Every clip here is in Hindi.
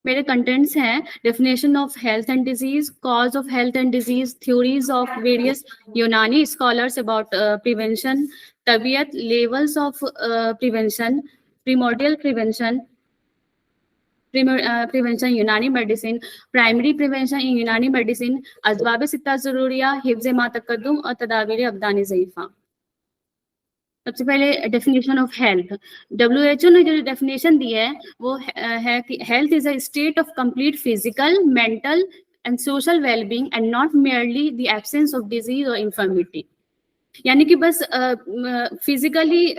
मेरे कंटेंट्स हैं definition of health and disease, cause of health and disease, theories of various यूनानी स्कॉलर्स अबाउट प्रिवेंशन, तबीयत, levels of prevention, primordial prevention, prevention यूनानी मेडिसिन, प्राइमरी प्रिवेंशन इन यूनानी मेडिसिन, असबाब सित्ता ज़रूरिया, हिफ्ज़ मा तक़द्दुम और तदाबीर अब्दानी ज़ईफ़ा। सबसे पहले डेफिनेशन ऑफ हेल्थ। WHO ने जो डेफिनेशन दी है वो है कि health is a state of complete physical, mental and social wellbeing and not merely the absence of disease और इंफर्मिटी। यानी कि बस फिजिकली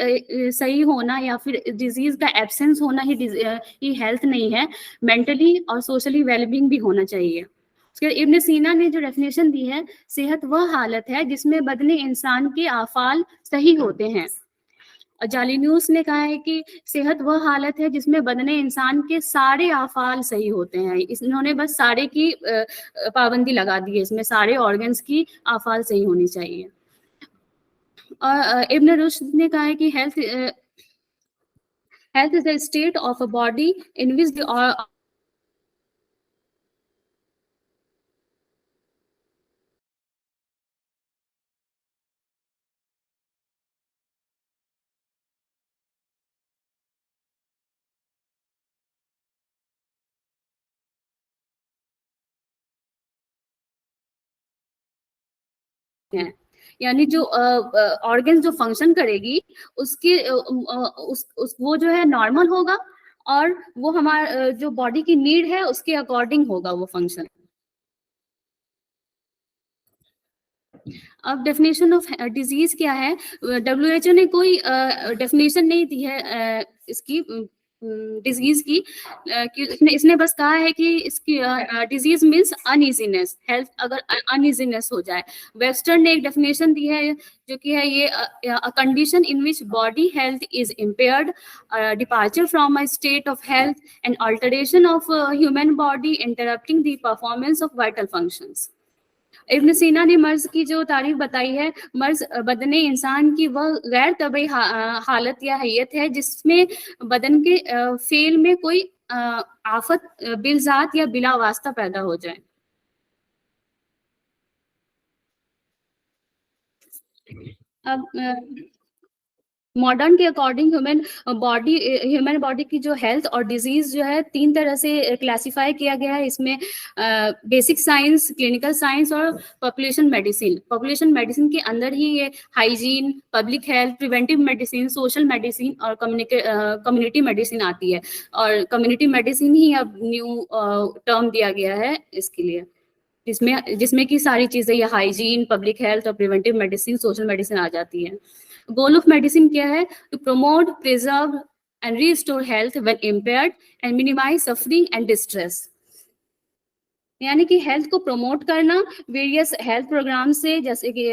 सही होना या फिर डिजीज का एब्सेंस होना ही हेल्थ नहीं है, मेंटली और सोशली वेलबींग भी होना चाहिए। उसके बाद इब्न सीना ने जो डेफिनेशन दी है, सेहत वह हालत है जिसमें बदने इंसान के आफाल सही होते हैं। और जाली न्यूज ने कहा है कि सेहत वह हालत है जिसमें बदने इंसान के सारे आफाल सही होते हैं। इन्होंने बस सारे की पाबंदी लगा दी है, इसमें सारे ऑर्गन्स की आफाल सही होनी चाहिए। और इब्न रुश्द ने कहा है कि health is the state of a body in which the है, यानी जो ऑर्गन जो फंक्शन करेगी उसके वो जो है नॉर्मल होगा और वो हमारा जो बॉडी की नीड है उसके अकॉर्डिंग होगा वो फंक्शन। अब डेफिनेशन ऑफ डिजीज क्या है? WHO ने कोई डेफिनेशन नहीं दी है इसकी डिजीज की, कि इसने बस कहा है कि इसकी डिजीज मीन्स अनइजीनेस, हेल्थ अगर अनइजीनेस हो जाए। वेस्टर्न ने एक डेफिनेशन दी है जो कि है ये a condition in which body health is impaired, departure from a state of health and alteration of human body interrupting the performance of vital functions. Ibn Sina ने मर्ज की जो तारीफ बताई है, मर्ज बदने इंसान की वह गैर तबी हालत या हैयत है जिसमें बदन के फेल में कोई आफत बिलजात या बिला वास्ता पैदा हो जाए। अब मॉडर्न के अकॉर्डिंग ह्यूमन बॉडी की जो हेल्थ और डिजीज जो है तीन तरह से क्लासिफाई किया गया है इसमें। बेसिक साइंस, क्लिनिकल साइंस और पॉपुलेशन मेडिसिन। पॉपुलेशन मेडिसिन के अंदर ही ये hygiene, public health, preventive medicine, social medicine और कम्युनिटी मेडिसिन आती है। और कम्युनिटी मेडिसिन ही अब न्यू टर्म दिया गया है इसके लिए, जिसमें जिसमें की सारी चीजें, ये हाइजीन, पब्लिक हेल्थ और प्रिवेंटिव मेडिसिन, सोशल मेडिसिन आ जाती है। गोल ऑफ मेडिसिन क्या है? To promote, preserve and restore health when impaired and minimize suffering and distress. यानी कि हेल्थ को प्रमोट करना वेरियस हेल्थ प्रोग्राम से, जैसे कि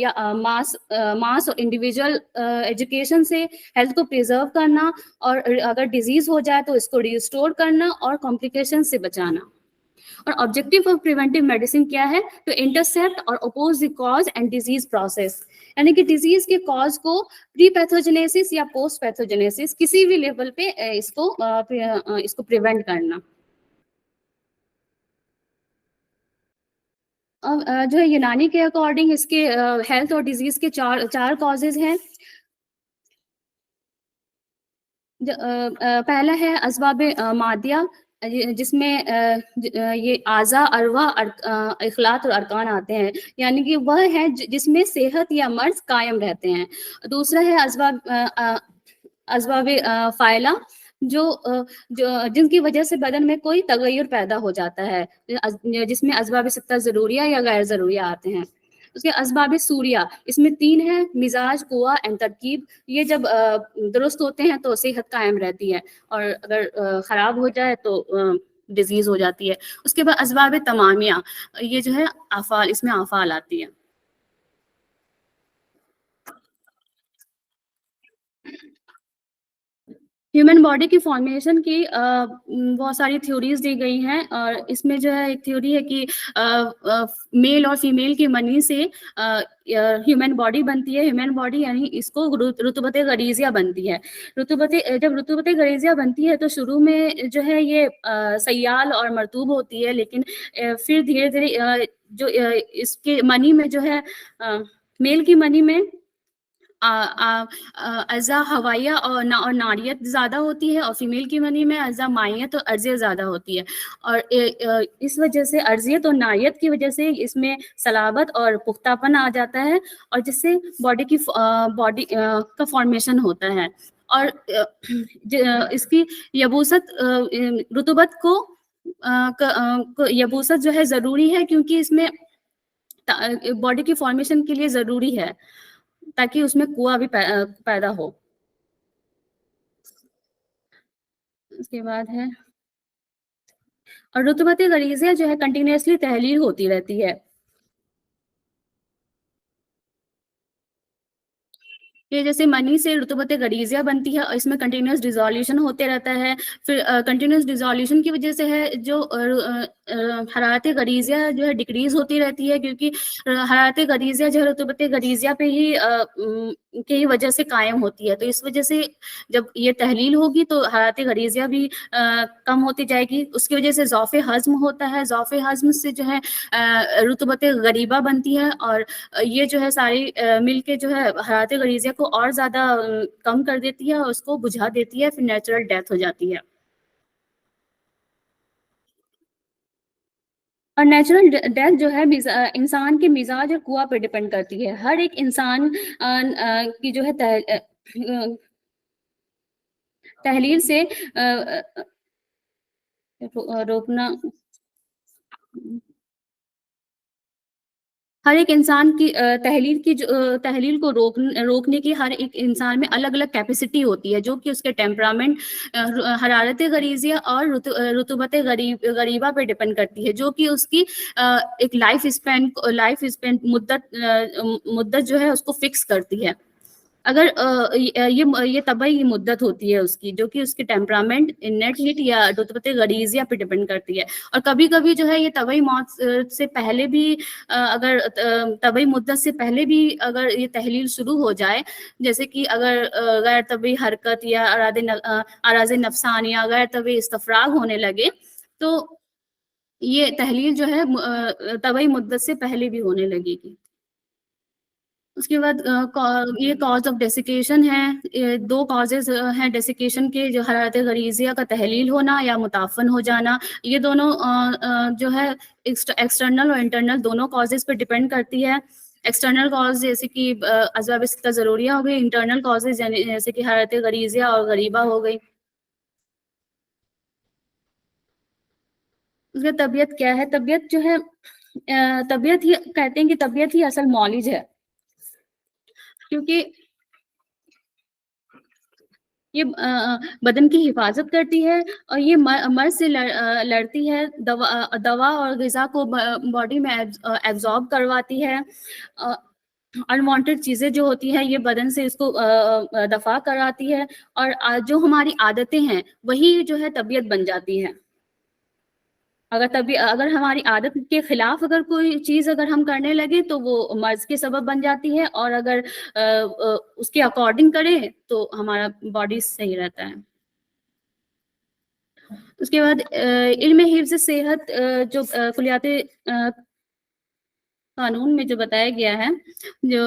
या मास और इंडिविजुअल एजुकेशन से हेल्थ को प्रिजर्व करना, और अगर डिजीज हो जाए तो इसको रिस्टोर करना और कॉम्प्लिकेशन से बचाना। और ऑब्जेक्टिव ऑफ प्रिवेंटिव मेडिसिन क्या है? टू इंटरसेप्ट और oppose the cause and disease process, यानी कि डिजीज के कॉज को प्री पैथोजेनेसिस या पोस्ट पैथोजेनेसिस किसी भी लेवल पे इसको प्रिवेंट करना। अब जो है यूनानी के अकॉर्डिंग इसके हेल्थ और डिजीज के चार चार कॉजेज हैं। पहला है असबाब मादिया, जिसमें ये आज़ा, अरवा, इखलात और अरकान आते हैं, यानी कि वह है जिसमें सेहत या मर्ज कायम रहते हैं। दूसरा है असबाब फ़ाइला, जिनकी वजह से बदन में कोई तगय्युर पैदा हो जाता है, जिसमें असबाब सित्ता ज़रूरिया या गैर ज़रूरिया आते हैं। उसके असबाब सूरिया, इसमें तीन है, मिजाज, कुआ एंड तरकीब। ये जब दुरुस्त होते हैं तो सेहत कायम रहती है, और अगर खराब हो जाए तो डिजीज हो जाती है। उसके बाद असबाब तमामिया, ये जो है आफाल, इसमें आफाल आती है। ह्यूमन बॉडी की फॉर्मेशन की बहुत सारी थ्योरीज दी गई हैं और इसमें जो है एक थ्योरी है कि मेल और फीमेल की मनी से ह्यूमन बॉडी बनती है। ह्यूमन बॉडी यानी इसको रुतबत गरीजिया बनती है। जब रुतबत गरीजिया बनती है तो शुरू में जो है ये सयाल और मरतूब होती है, लेकिन फिर धीरे धीरे जो इसके मनी में जो है मेल की मनी में अज़ा हवाइया और नारियत ज़्यादा होती है और फीमेल की मनी में अज़ा माइयत और अर्जियत ज़्यादा होती है। और इस वजह से अर्जियत और नारियत की वजह से इसमें सलाबत और पुख्तापन आ जाता है और जिससे बॉडी का फॉर्मेशन होता है। और इसकी यबूसत रुतुबत को यबूसत जो है ज़रूरी है, क्योंकि इसमें बॉडी की फॉर्मेशन के लिए ज़रूरी है ताकि उसमें कुआं भी पैदा हो। उसके बाद है और रुतबत गरीज़िया जो है कंटिन्यूअसली तहलील होती रहती है। ये जैसे मनी से रुतबत गरीज़िया बनती है और इसमें कंटिन्यूअस डिसोल्यूशन होते रहता है। फिर कंटिन्यूअस डिसोल्यूशन की वजह से है जो हरारत गरीज़िया जो है डिक्रीज़ होती रहती है, क्योंकि हरारत गरीज़िया जो है रुतबत गरीज़िया पे ही की वजह से कायम होती है। तो इस वजह से जब ये तहलील होगी तो हरारत गरीज़िया भी कम होती जाएगी। उसकी वजह से ज़ौफ़ हज़्म होता है। ज़ौफ़ हज़्म से जो है रुतबत गरीबा बनती है और ये जो है सारी मिलके जो है हरारत गरीज़िया को और ज़्यादा कम कर देती है और उसको बुझा देती है, फिर नेचुरल डेथ हो जाती है। और नेचुरल डेथ जो है इंसान के मिजाज और कुआ पे डिपेंड करती है। हर एक इंसान की जो है तहलील से रोकना, हर एक इंसान की तहलील को रोकने की हर एक इंसान में अलग-अलग कैपेसिटी होती है, जो कि उसके टेम्परामेंट, हरारत गरीज़िया और रुतबत गरीबा पे डिपेंड करती है, जो कि उसकी एक लाइफ स्पैन मुद्दत जो है उसको फिक्स करती है। अगर ये तबई मुद्दत होती है उसकी, जो कि उसके टेम्परामेंट, इन्नेट हीट या रुतबत गरीज़िया पे डिपेंड करती है। और कभी-कभी जो है ये तबई मौत से पहले भी अगर तबई मुद्दत से पहले भी अगर ये तहलील शुरू हो जाए, जैसे कि अगर गैर तबई हरकत या अराज़ नफ़्सान या गैर तबई इस्तफ़राग होने लगे, तो ये तहलील जो है तबई मुद्दत से पहले भी होने लगेगी। उसके बाद ये कॉज ऑफ डेसिकेशन है। 2 कॉजेज़ हैं डेसिकेशन के, जो हरारत गरीज़िया का तहलील होना या मुताफ़न हो जाना। ये दोनों जो है एक्सटर्नल और इंटरनल दोनों कॉजेज़ पे डिपेंड करती है। एक्सटर्नल कॉज़ जैसे कि असबाब सित्ता ज़रूरिया हो गई, इंटरनल कॉजेज़ यानी जैसे कि हरारत गरीज़िया और गरीबा हो गई। उसका तबीयत क्या है? तबीयत जो है तबीयत ही कहते हैं कि तबीयत ही असल मौलिज है, क्योंकि ये बदन की हिफाज़त करती है और ये मर्ज़ से लड़ती है, दवा और ग़िज़ा को बॉडी में एब्ज़ॉर्ब करवाती है। अ, अनवांटेड चीज़ें जो होती हैं, ये बदन से इसको दफ़ा कराती है और जो हमारी आदतें हैं, वही जो है तबीयत बन जाती हैं। अगर हमारी आदत के खिलाफ अगर कोई चीज़ अगर हम करने लगे तो वो मर्ज़ के सबब बन जाती है, और अगर उसके अकॉर्डिंग करें तो हमारा बॉडी सही रहता है। उसके बाद इल्म हिफ्ज़ सेहत जो कुलियात कानून में जो बताया गया है, जो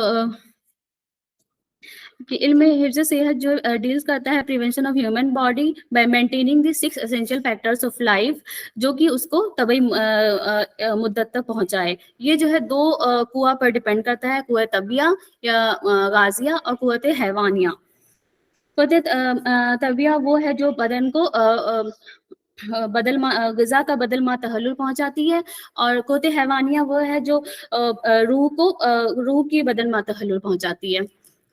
कि इल्म हिफ्ज़ सेहत जो डील्स करता है prevention of human body by maintaining the 6 essential factors of life, जो कि उसको तबई मुद्दत तक पहुँचाए। ये जो है 2 कुआ पर डिपेंड करता है, कुव्वत तबिया या गाज़िया और कुव्वत हैवानिया। कुव्वत तबिया वो है जो बदन को ग़िज़ा का बदल मा तहल्लुल पहुँचाती है, और कुव्वत हैवानिया वो है जो रूह की बदल मा तहल्लुल पहुँचाती है।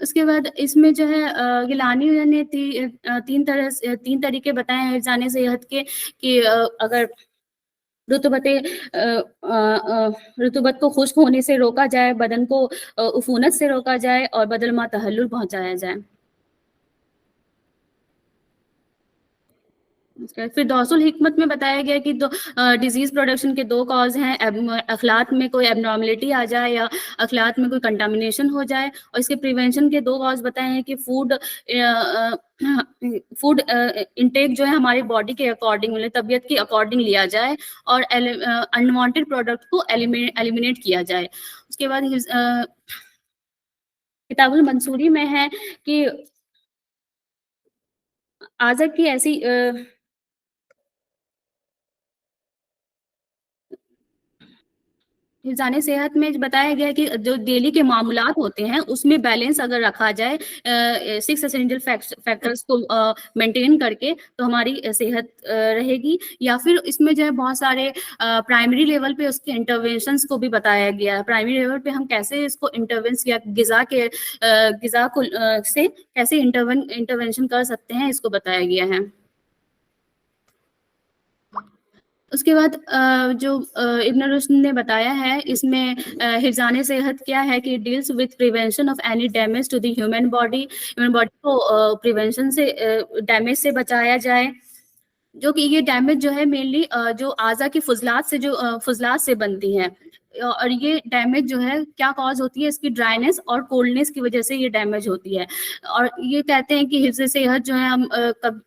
उसके बाद इसमें जो है गिलानी ने 3 तरीके बताए हैं हिफ़्ज़ान सेहत के, कि अगर रुतुबत को खुश्क होने से रोका जाए, बदन को उफ़ूनत से रोका जाए और बदल मा तहल्लुल पहुँचाया जाए। फिर दौसुल हिकमत में बताया गया कि डिजीज प्रोडक्शन के दो कॉज हैं, अखलात में कोई एबनॉर्मलिटी आ जाए या अखलात में कोई कंटामिनेशन हो जाए, और इसके प्रिवेंशन के दो कॉज बताए हैं कि फूड इनटेक जो है हमारी बॉडी के अकॉर्डिंग, मतलब तबीयत के अकॉर्डिंग लिया जाए, और अनवांटेड प्रोडक्ट को एलिमिनेट किया जाए। उसके बाद किताबुल मंसूरी में है कि आज़ा की ऐसी हिफ़्ज़ाने सेहत में बताया गया है कि जो डेली के मामूलात होते हैं, उसमें बैलेंस अगर रखा जाए 6 एसेंशियल फैक्टर्स को मेंटेन करके, तो हमारी सेहत रहेगी। या फिर इसमें जो है बहुत सारे प्राइमरी लेवल पे उसके इंटरवेंशंस को भी बताया गया है। प्राइमरी लेवल पे हम कैसे इसको इंटरवेंस या ग़िज़ा को से कैसे इंटरवेंशन कर सकते हैं, इसको बताया गया है। उसके बाद इब्न रुश्द ने बताया है इसमें हिफ़्ज़ाने सेहत क्या है कि deals with prevention of any damage to the human body को प्रिवेंशन से डैमेज से बचाया जाए, जो कि ये डैमेज जो है मेनली जो आज़ा की फुज़लात से बनती हैं। और ये डैमेज जो है क्या कॉज़ होती है, इसकी ड्राइनेस और कोल्डनेस की वज़ह से ये डैमेज होती है। और ये कहते हैं कि हिफ्ज़ सेहत जो है हम कब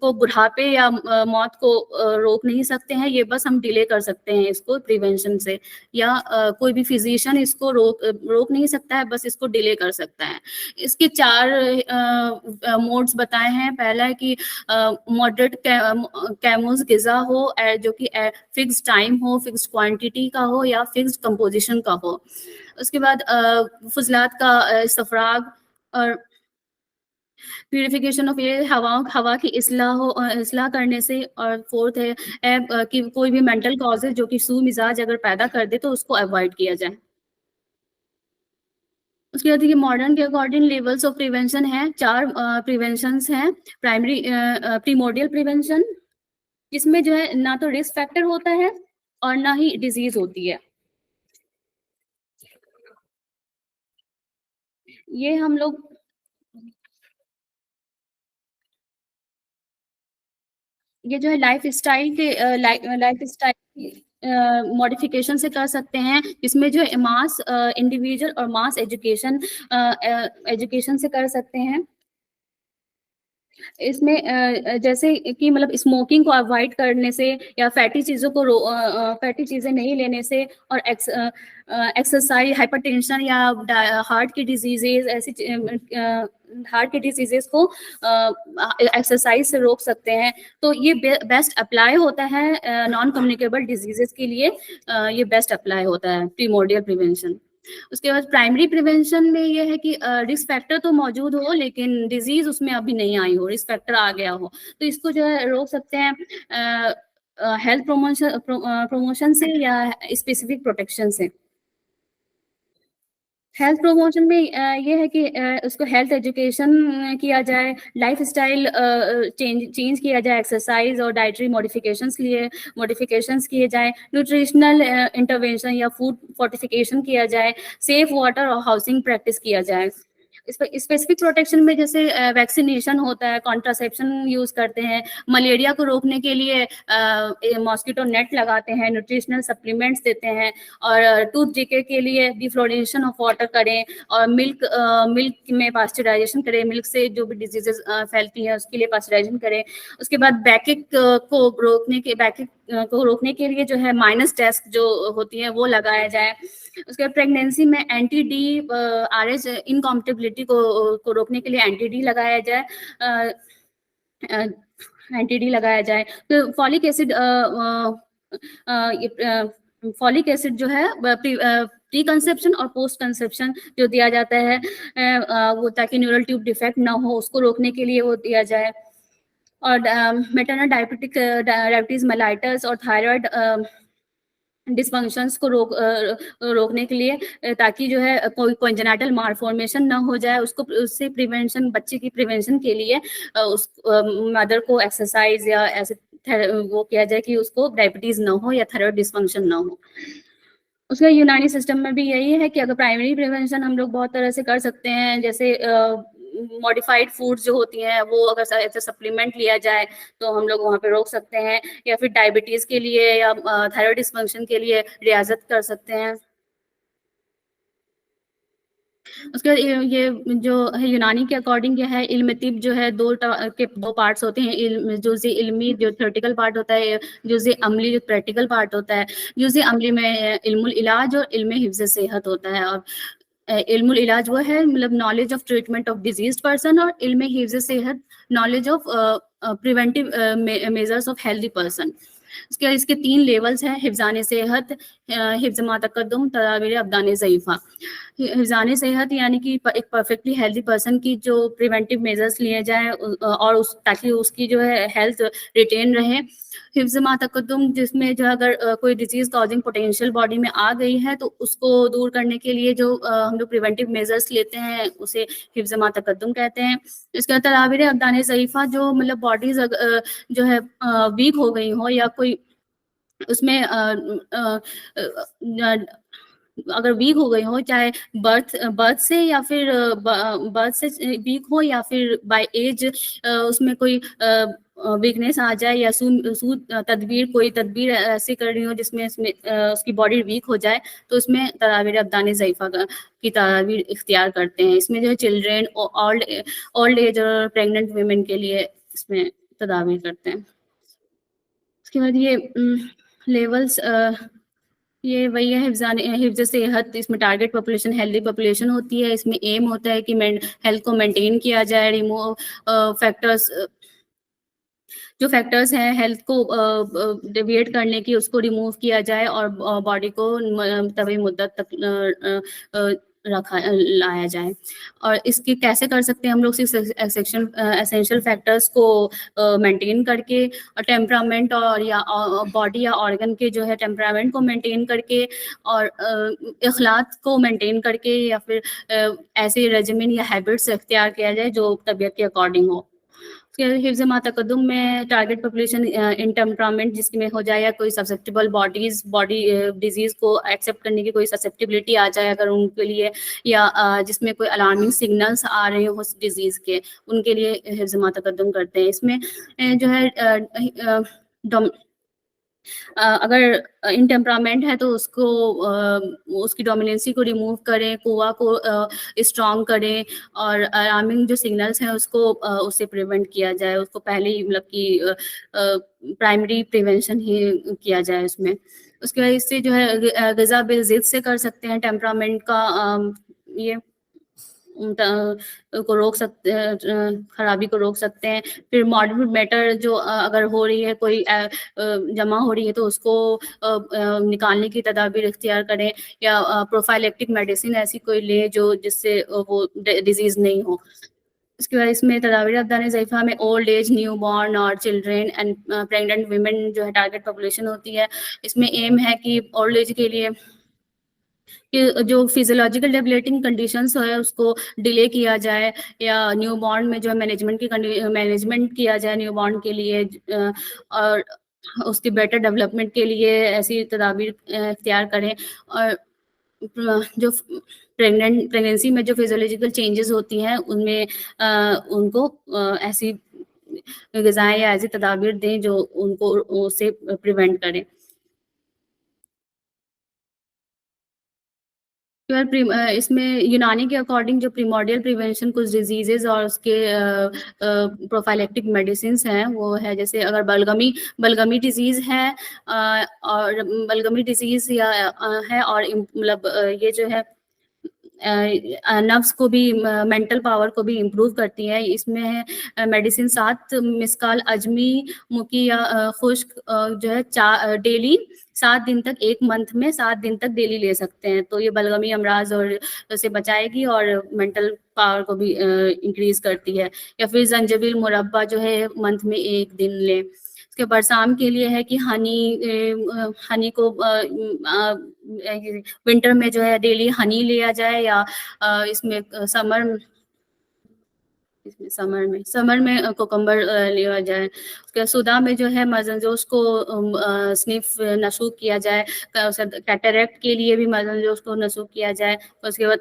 को बुढ़ापे या मौत को रोक नहीं सकते हैं, ये बस हम डिले कर सकते हैं इसको प्रिवेंशन से, या कोई भी फिजिशियन इसको रोक नहीं सकता है, बस इसको डिले कर सकता है। इसके 4 मोड्स बताए हैं। पहला है कि मॉडरेट कैमोस ग़िज़ा हो, जो कि फिक्स्ड टाइम हो, फिक्स्ड क्वांटिटी का हो या फिक्स्ड कंपोजिशन का हो। उसके बाद फुज़लात का इस्तफ़राग और प्यूरिफिकेशन ऑफ एयर, हवा की इस्लाह करने से। और फोर्थ है कि कोई भी मेंटल कॉजेज जो कि सूमिजाज अगर पैदा कर दे तो उसको अवॉइड किया जाए। उसके बाद देखिए मॉडर्न के अकॉर्डिंग लेवल्स ऑफ प्रिवेंशन है, 4 प्रिवेंशंस हैं। प्राइमरी प्रीमोर्डियल प्रिवेंशन, जिसमें जो है ना तो रिस्क फैक्टर होता है और ना ही डिजीज होती है। ये हम लोग ये जो है लाइफस्टाइल मॉडिफिकेशन से कर सकते हैं, इसमें जो है मास इंडिविजुअल और मास एजुकेशन से कर सकते हैं। इसमें जैसे कि मतलब स्मोकिंग को अवॉइड करने से, या फैटी चीज़ें नहीं लेने से, और एक्सरसाइज, हाइपरटेंशन या हार्ट की डिजीजेज, हार्ट की डिजीजेस को एक्सरसाइज से रोक सकते हैं। तो ये बेस्ट अप्लाई होता है नॉन कम्युनिकेबल डिजीजेस के लिए। ये बेस्ट अप्लाई होता है प्रीमोर्डियल प्रिवेंशन। उसके बाद प्राइमरी प्रिवेंशन में ये है कि रिस्क फैक्टर तो मौजूद हो, लेकिन डिजीज उसमें अभी नहीं आई हो, रिस्क फैक्टर आ गया हो, तो इसको जो है रोक सकते हैं हेल्थ प्रमोशन से या स्पेसिफिक प्रोटेक्शन से। हेल्थ प्रमोशन में ये है कि उसको हेल्थ एजुकेशन किया जाए, लाइफस्टाइल चेंज किया जाए, एक्सरसाइज और डाइटरी मॉडिफिकेशंस किए जाए, न्यूट्रिशनल इंटरवेंशन या फूड फोर्टिफिकेशन किया जाए, सेफ वाटर और हाउसिंग प्रैक्टिस किया जाए। स्पेसिफिक प्रोटेक्शन में जैसे वैक्सीनेशन होता है, कॉन्ट्रासेप्शन यूज करते हैं, मलेरिया को रोकने के लिए मॉस्किटो नेट लगाते हैं, न्यूट्रिशनल सप्लीमेंट्स देते हैं, और टूथ डिके के लिए डिफ्लोरेशन ऑफ वाटर करें, और मिल्क में पास्चराइजेशन करें, मिल्क से जो भी डिजीजेस फैलती हैं उसके लिए पास्चराइजेशन करें। उसके बाद बैकिक को रोकने के लिए जो है माइनस डेस्क जो होती है वो लगाया जाए। उसके बाद प्रेगनेंसी में एंटी डी आरएच इनकॉम्पेटिबिलिटी को रोकने के लिए एंटी डी लगाया जाए, एंटी डी लगाया जाए। तो फॉलिक एसिड जो है प्री कंसेप्शन और पोस्ट कंसेप्शन जो दिया जाता है वो, ताकि न्यूरल ट्यूब डिफेक्ट ना हो, उसको रोकने के लिए वो दिया जाए। और मेटर्नल डायबिटीज मेलाइटस और थायराइड डिस्फंक्शंस को रोकने के लिए, ताकि जो है कोई कॉन्जेनिटल मालफॉर्मेशन ना हो जाए, उससे प्रिवेंशन, बच्चे की प्रिवेंशन के लिए उस मदर को एक्सरसाइज या ऐसे वो किया जाए कि उसको डायबिटीज ना हो या थायराइड डिस्फंक्शन ना हो। उसका यूनानी सिस्टम में भी यही है कि अगर प्राइमरी प्रिवेंशन हम लोग बहुत तरह से कर सकते हैं, जैसे मॉडिफाइड फूड्स जो होती हैं वो अगर ऐसे सप्लीमेंट लिया जाए तो हम लोग वहाँ पे रोक सकते हैं, या फिर डायबिटीज़ के लिए या थायराइड डिस्फंक्शन के लिए रियाज़त कर सकते हैं। उसके बाद ये जो है यूनानी के अकॉर्डिंग क्या है, इल्म तिब जो है 2 पार्ट्स होते हैं, इल्म जुज़ई इल्मी जो थ्योरेटिकल पार्ट होता है, जुज़ई अमली जो प्रैक्टिकल पार्ट होता है। जुज़ई अमली में इल्मुल इलाज और इल्म हिफ्ज़ सेहत होता है, और इल्मुल इलाज वो है मतलब knowledge of treatment of diseased person, और इल्म हिफ्ज़ सेहत knowledge of preventive measures of healthy person. इसके 3 लेवल्स हैं, हिफ्ज़ान सेहत, हिफ्ज़ मा तक़द्दुम, तदाबीर अब्दान ज़ईफ़ा। हिफ़्ज़ान सेहत यानी कि एक परफेक्टली हेल्दी पर्सन की जो प्रिवेंटिव मेजर्स लिए जाएँ और ताकि उसकी जो है हेल्थ रिटेन रहे। हिफ्ज़ मा तक़द्दुम जिसमें जो अगर कोई डिज़ीज़ कॉज़िंग पोटेंशियल बॉडी में आ गई है तो उसको दूर करने के लिए जो हम लोग प्रिवेंटिव मेजर्स लेते हैं उसे हिफ्ज़ मा तक़द्दुम कहते हैं। इसके बाद तदाबीर अब्दान ज़ईफ़ा जो मतलब बॉडीज़ जो है वीक हो गई हो, या कोई उसमें अगर वीक हो गई हो, चाहे बर्थ से या फिर बर्थ से वीक हो, या फिर बाय एज उसमें कोई वीकनेस आ जाए, या कोई तदबीर ऐसी कर रही हो जिसमें उसकी बॉडी वीक हो जाए, तो उसमें तदाबीर अब्दान ज़ईफ़ा की तदाबीर इख्तियार करते हैं। इसमें जो है चिल्ड्रेन, ओल्ड एज और प्रेग्नेंट वुमेन के लिए इसमें तदाबीर करते हैं। उसके बाद ये लेवल्स ये वही है, हिफ्ज़ सेहत, इसमें टारगेट पॉपुलेशन हेल्दी पॉपुलेशन होती है। इसमें एम होता है कि हेल्थ को मेंटेन किया जाए, रिमूव फैक्टर्स जो फैक्टर्स हैं हेल्थ को डेविएट करने की, उसको रिमूव किया जाए, और बॉडी को तवील मुद्दत तक लाया जाए। और इसकी कैसे कर सकते हैं हम लोग, सेक्शन एसेंशियल फैक्टर्स को मेंटेन करके, और टेम्परामेंट और या बॉडी या ऑर्गन के जो है टेम्परामेंट को मेंटेन करके, और इखलाक को मेंटेन करके, या फिर ऐसे रेजिमेन या हैबिट्स इख्तियार किया जाए जो तबीयत के अकॉर्डिंग हो। फिर हिफ्ज़ मा तक़द्दुम में टारगेट पॉपुलेशन इन टेम्परामेंट जिसमें हो जाए, या कोई ससेप्टेबल बॉडी डिजीज़ को एक्सेप्ट करने की कोई ससेप्टेबिलिटी आ जाए अगर उनके लिए, या जिसमें कोई अलार्मिंग सिग्नल्स आ रहे हो उस डिजीज़ के, उनके लिए हिफ्ज़ मा तक़द्दुम करते हैं। इसमें जो है डोम अगर इन टेम्परामेंट है तो उसकी डोमिनेंसी को रिमूव करें, कुआ को स्ट्रॉन्ग करें, और अलार्मिंग जो सिग्नल्स हैं उससे प्रिवेंट किया जाए, उसको पहले ही मतलब कि प्राइमरी प्रिवेंशन ही किया जाए उसमें। उसके बाद इससे जो है ग़िज़ा बिल-ज़िद से कर सकते हैं टेम्परामेंट का ये को रोक सकते हैं, खराबी को रोक सकते हैं। फिर मॉर्बिड मैटर जो अगर हो रही है, कोई जमा हो रही है, तो उसको निकालने की तदाबीर इख्तियार करें, या प्रोफाइलेक्टिक मेडिसिन ऐसी कोई लें जो जिससे वो डिजीज़ नहीं हो। उसके बाद इसमें तदाबीर अब्दान ज़ईफ़ा में ओल्ड एज, न्यू बॉर्न और चिल्ड्रेन एंड प्रेग्नेंट वुमेन जो है टारगेट पॉपुलेशन होती है। इसमें एम है कि ओल्ड एज के लिए कि जो फिजियोलॉजिकल डेबिलिटिंग कंडीशंस है उसको डिले किया जाए, या न्यूबॉर्न में जो है मैनेजमेंट किया जाए न्यूबॉर्न के लिए, और उसकी बेटर डेवलपमेंट के लिए ऐसी तदाबीर इख्तियार करें। और जो प्रेगनेंसी में जो फिजियोलॉजिकल चेंजेस होती हैं उनमें उनको ऐसी ग़िज़ाएँ या ऐसी तदाबीर दें जो उनको उससे प्रिवेंट करें। इसमें यूनानी के अकॉर्डिंग जो प्रिमोर्डियल प्रिवेंशन कुछ डिजीजेज और उसके प्रोफाइलेक्टिक मेडिसिन हैं, वो है जैसे अगर बलगमी डिजीज़ है, और बलगमी डिजीज़ या है, और मतलब ये जो है नर्व्स को भी, मेंटल पावर को भी इम्प्रूव करती है। इसमें है मेडिसिन 7 मिस्काल अजमी, मुकी या खुश्क जो है डेली 7 दिन तक, 1 मंथ में 7 दिन तक डेली ले सकते हैं। तो ये बलगमी अमराज और से बचाएगी, और मेंटल पावर को भी इंक्रीज़ करती है। या फिर ज़ंजबील मुरब्बा जो है मंथ में 1 दिन लें। उसके बरसाम के लिए है कि हनी को विंटर में जो है डेली हनी लिया जाए, या इसमें समर इसमें समर में कोकम्बर लिया जाए। उसके बाद सुधा में जो है मजनजोश को स्निफ नसूक किया जाए। कैटरेक्ट के लिए भी मजनजोश को नसूक किया जाए। उसके बाद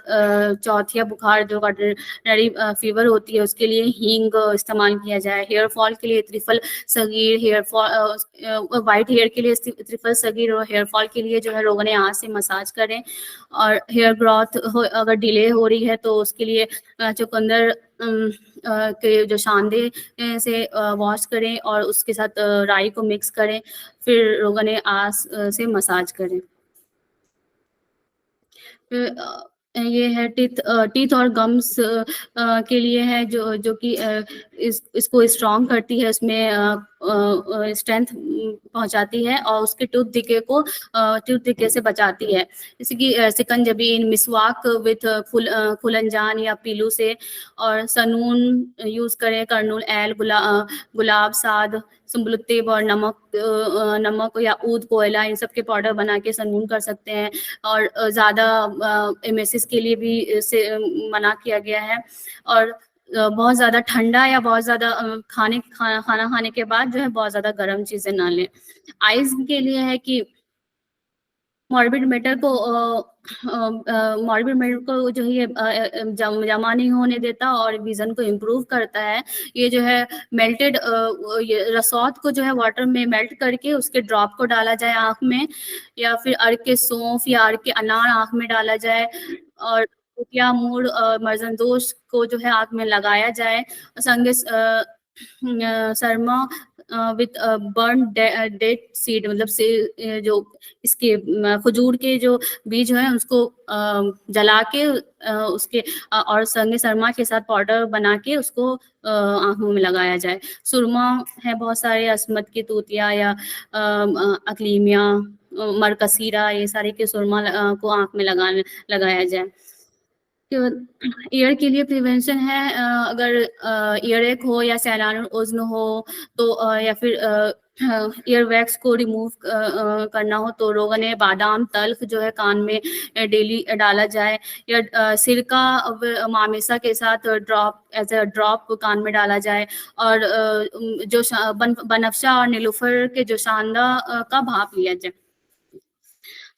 चौथिया बुखार जो ऑर्डिनरी फीवर होती है उसके लिए हींग इस्तेमाल किया जाए। हेयर फॉल के लिए त्रिफल सगीर, हेयर फॉल वाइट हेयर के लिए त्रिफल सगीर, और हेयर फॉल के लिए जो है रोगन हाथ से मसाज करें। और हेयर ग्रोथ अगर डिले हो रही है तो उसके लिए चुकंदर के जो शांदे से वॉश करें और उसके साथ राई को मिक्स करें, फिर रोगन आस से मसाज करें। ये है टीथ और गम्स के लिए है जो कि इसको स्ट्रॉन्ग करती है, उसमें स्ट्रेंथ पहुंचाती है और उसके टूथ डिके से बचाती है। जैसे कि सिकंजबीन, मिसवाक विथ फुलंजान या पीलू से, और सनून यूज करें, कर्नूल एल, गुलाब साद, सुम्बलुत्तेब और नमक या ऊद कोयला, इन सब के पाउडर बना के सनून कर सकते हैं। और ज़्यादा एमेसिस के लिए भी इसे मना किया गया है। और बहुत ज़्यादा ठंडा या बहुत ज़्यादा खाना खाने के बाद जो है बहुत ज़्यादा गर्म चीज़ें ना लें। आइज़ के लिए है कि मॉर्बिड मैटर को जो है ये जमा नहीं होने देता और विजन को इम्प्रूव करता है। ये जो है मेल्टेड रसौत को जो है वाटर में मेल्ट करके उसके ड्रॉप को डाला जाए आँख में, या फिर अर्क के सौंफ या अर्क के अनार आँख में डाला जाए, और कुतिया मूड़ मर्जनदोष को जो है आँख में लगाया जाए। संगे Sarma with burn dead seed, मतलब से जो इसके खजूर के जो बीज हैं उसको जला के उसके और संगे सरमा के साथ पाउडर बना के उसको आंखों में लगाया जाए। सुरमा है बहुत सारे, अस्मत की तूतिया या अकलीमिया, मरकसीरा, ये सारे के सुरमा को आंख में लगाया जाए। ईयर के लिए प्रिवेंशन है, अगर ईयर एक हो या सैलान उज्न हो तो या फिर ईयर वैक्स को रिमूव करना हो तो रोगन बादाम तल्ख जो है कान में डेली डाला जाए, या सिरका मामेसा के साथ एज अ ड्रॉप कान में डाला जाए। और जो बनफशा और नीलूफर के जो शानदा का भाप लिया जाए।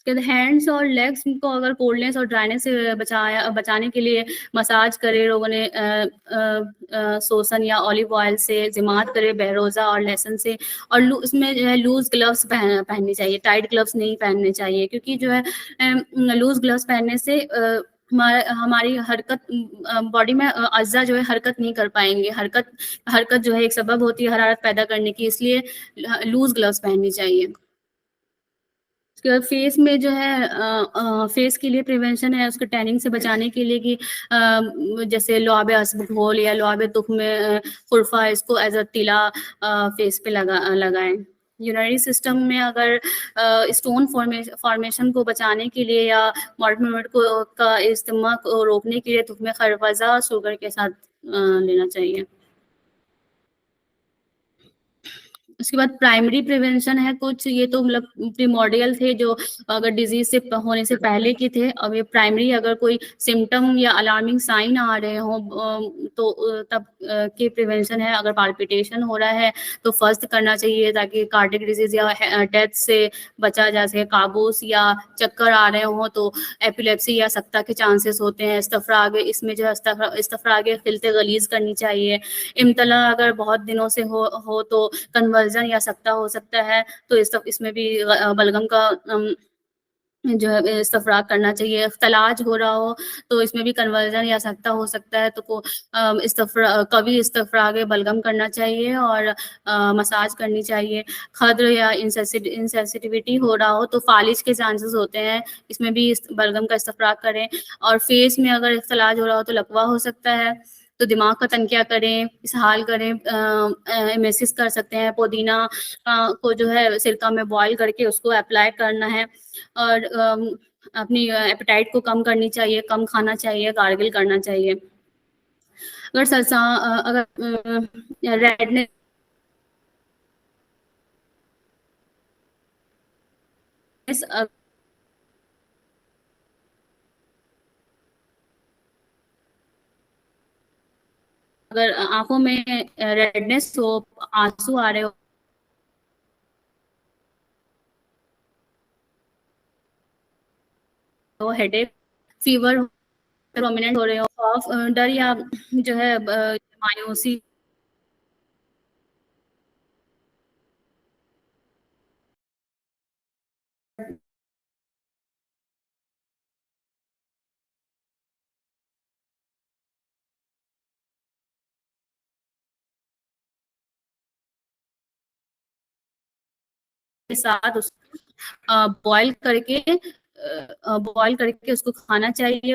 हैंड्स और लेग्स को अगर कोल्डनेस और ड्राइनेस से बचाने के लिए मसाज करे, लोगों ने सोसन या ऑलिव ऑयल से, जिमात करे बहरोजा और लहसुन से। और इसमें जो है लूज ग्लव्स पहनने चाहिए, टाइट ग्लव्स नहीं पहनने चाहिए, क्योंकि जो है लूज ग्लव्स पहनने से हमारी हरकत बॉडी में अज्जा जो है हरकत नहीं कर पाएंगे। हरकत जो है एक सबब होती है हरारत पैदा करने की, इसलिए लूज ग्लव्स पहननी चाहिए। उसके बाद फेस में जो है फेस के लिए प्रिवेंशन है उसको टैनिंग से बचाने के लिए कि जैसे लुआब असबगोल या लुआब तुख्म खुरफा, इसको एज अ तिला फेस पे लगाएं। यूरिनरी सिस्टम में अगर स्टोन फॉर्मेशन को बचाने के लिए या मॉर्बिड को का इस्तेमाल को रोकने के लिए तुख्म खरवजा शुगर के साथ लेना चाहिए। उसके बाद प्राइमरी प्रिवेंशन है कुछ, ये तो मतलब प्रीमोर्डियल थे जो अगर डिजीज से होने से पहले के थे। अब ये प्राइमरी अगर कोई सिम्टम या अलार्मिंग साइन आ रहे हो तो तब के प्रिवेंशन है। अगर पाल्पिटेशन हो रहा है तो फर्स्ट करना चाहिए ताकि कार्डियक डिजीज या डेथ से बचा जा सके। काबूस या चक्कर आ रहे हो तो एपिलेप्सी या सक्ता के चांसेस होते हैं। इस्तफराग, इसमें जो है इस्तफराग खिलते गलीज करनी चाहिए। इम्तला अगर बहुत दिनों से हो तो कन्वर्जन या सकता हो सकता है, तो इसमें भी बलगम का जो है इस्तफराग करना चाहिए। इख्तलाज हो रहा हो तो इसमें भी कन्वर्जन या सकता हो सकता है, तो कभी इस्तफराग बलगम करना चाहिए और मसाज करनी चाहिए। खद्र या इंसेंसिटिविटी हो रहा हो तो फालिज के चांसेस होते हैं, इसमें भी बलगम का इस्तफराग करें। और फेस में अगर इख्तलाज हो रहा हो तो लकवा हो सकता है, तो दिमाग का तनकिया करें, इसहाल करें, मेसिस कर सकते हैं। पुदीना को जो है सिरका में बॉईल करके उसको अप्लाई करना है। और अपनी एपेटाइट को कम करनी चाहिए, कम खाना चाहिए, गार्गिल करना चाहिए। अगर सरसा अगर रेडनेस अगर आंखों में रेडनेस हो, आंसू आ रहे हो, हेडेक, फीवर प्रोमिनेंट हो रहे हो, खौफ, डर या जो है मायूसी के साथ उसको बॉईल करके उसको खाना चाहिए।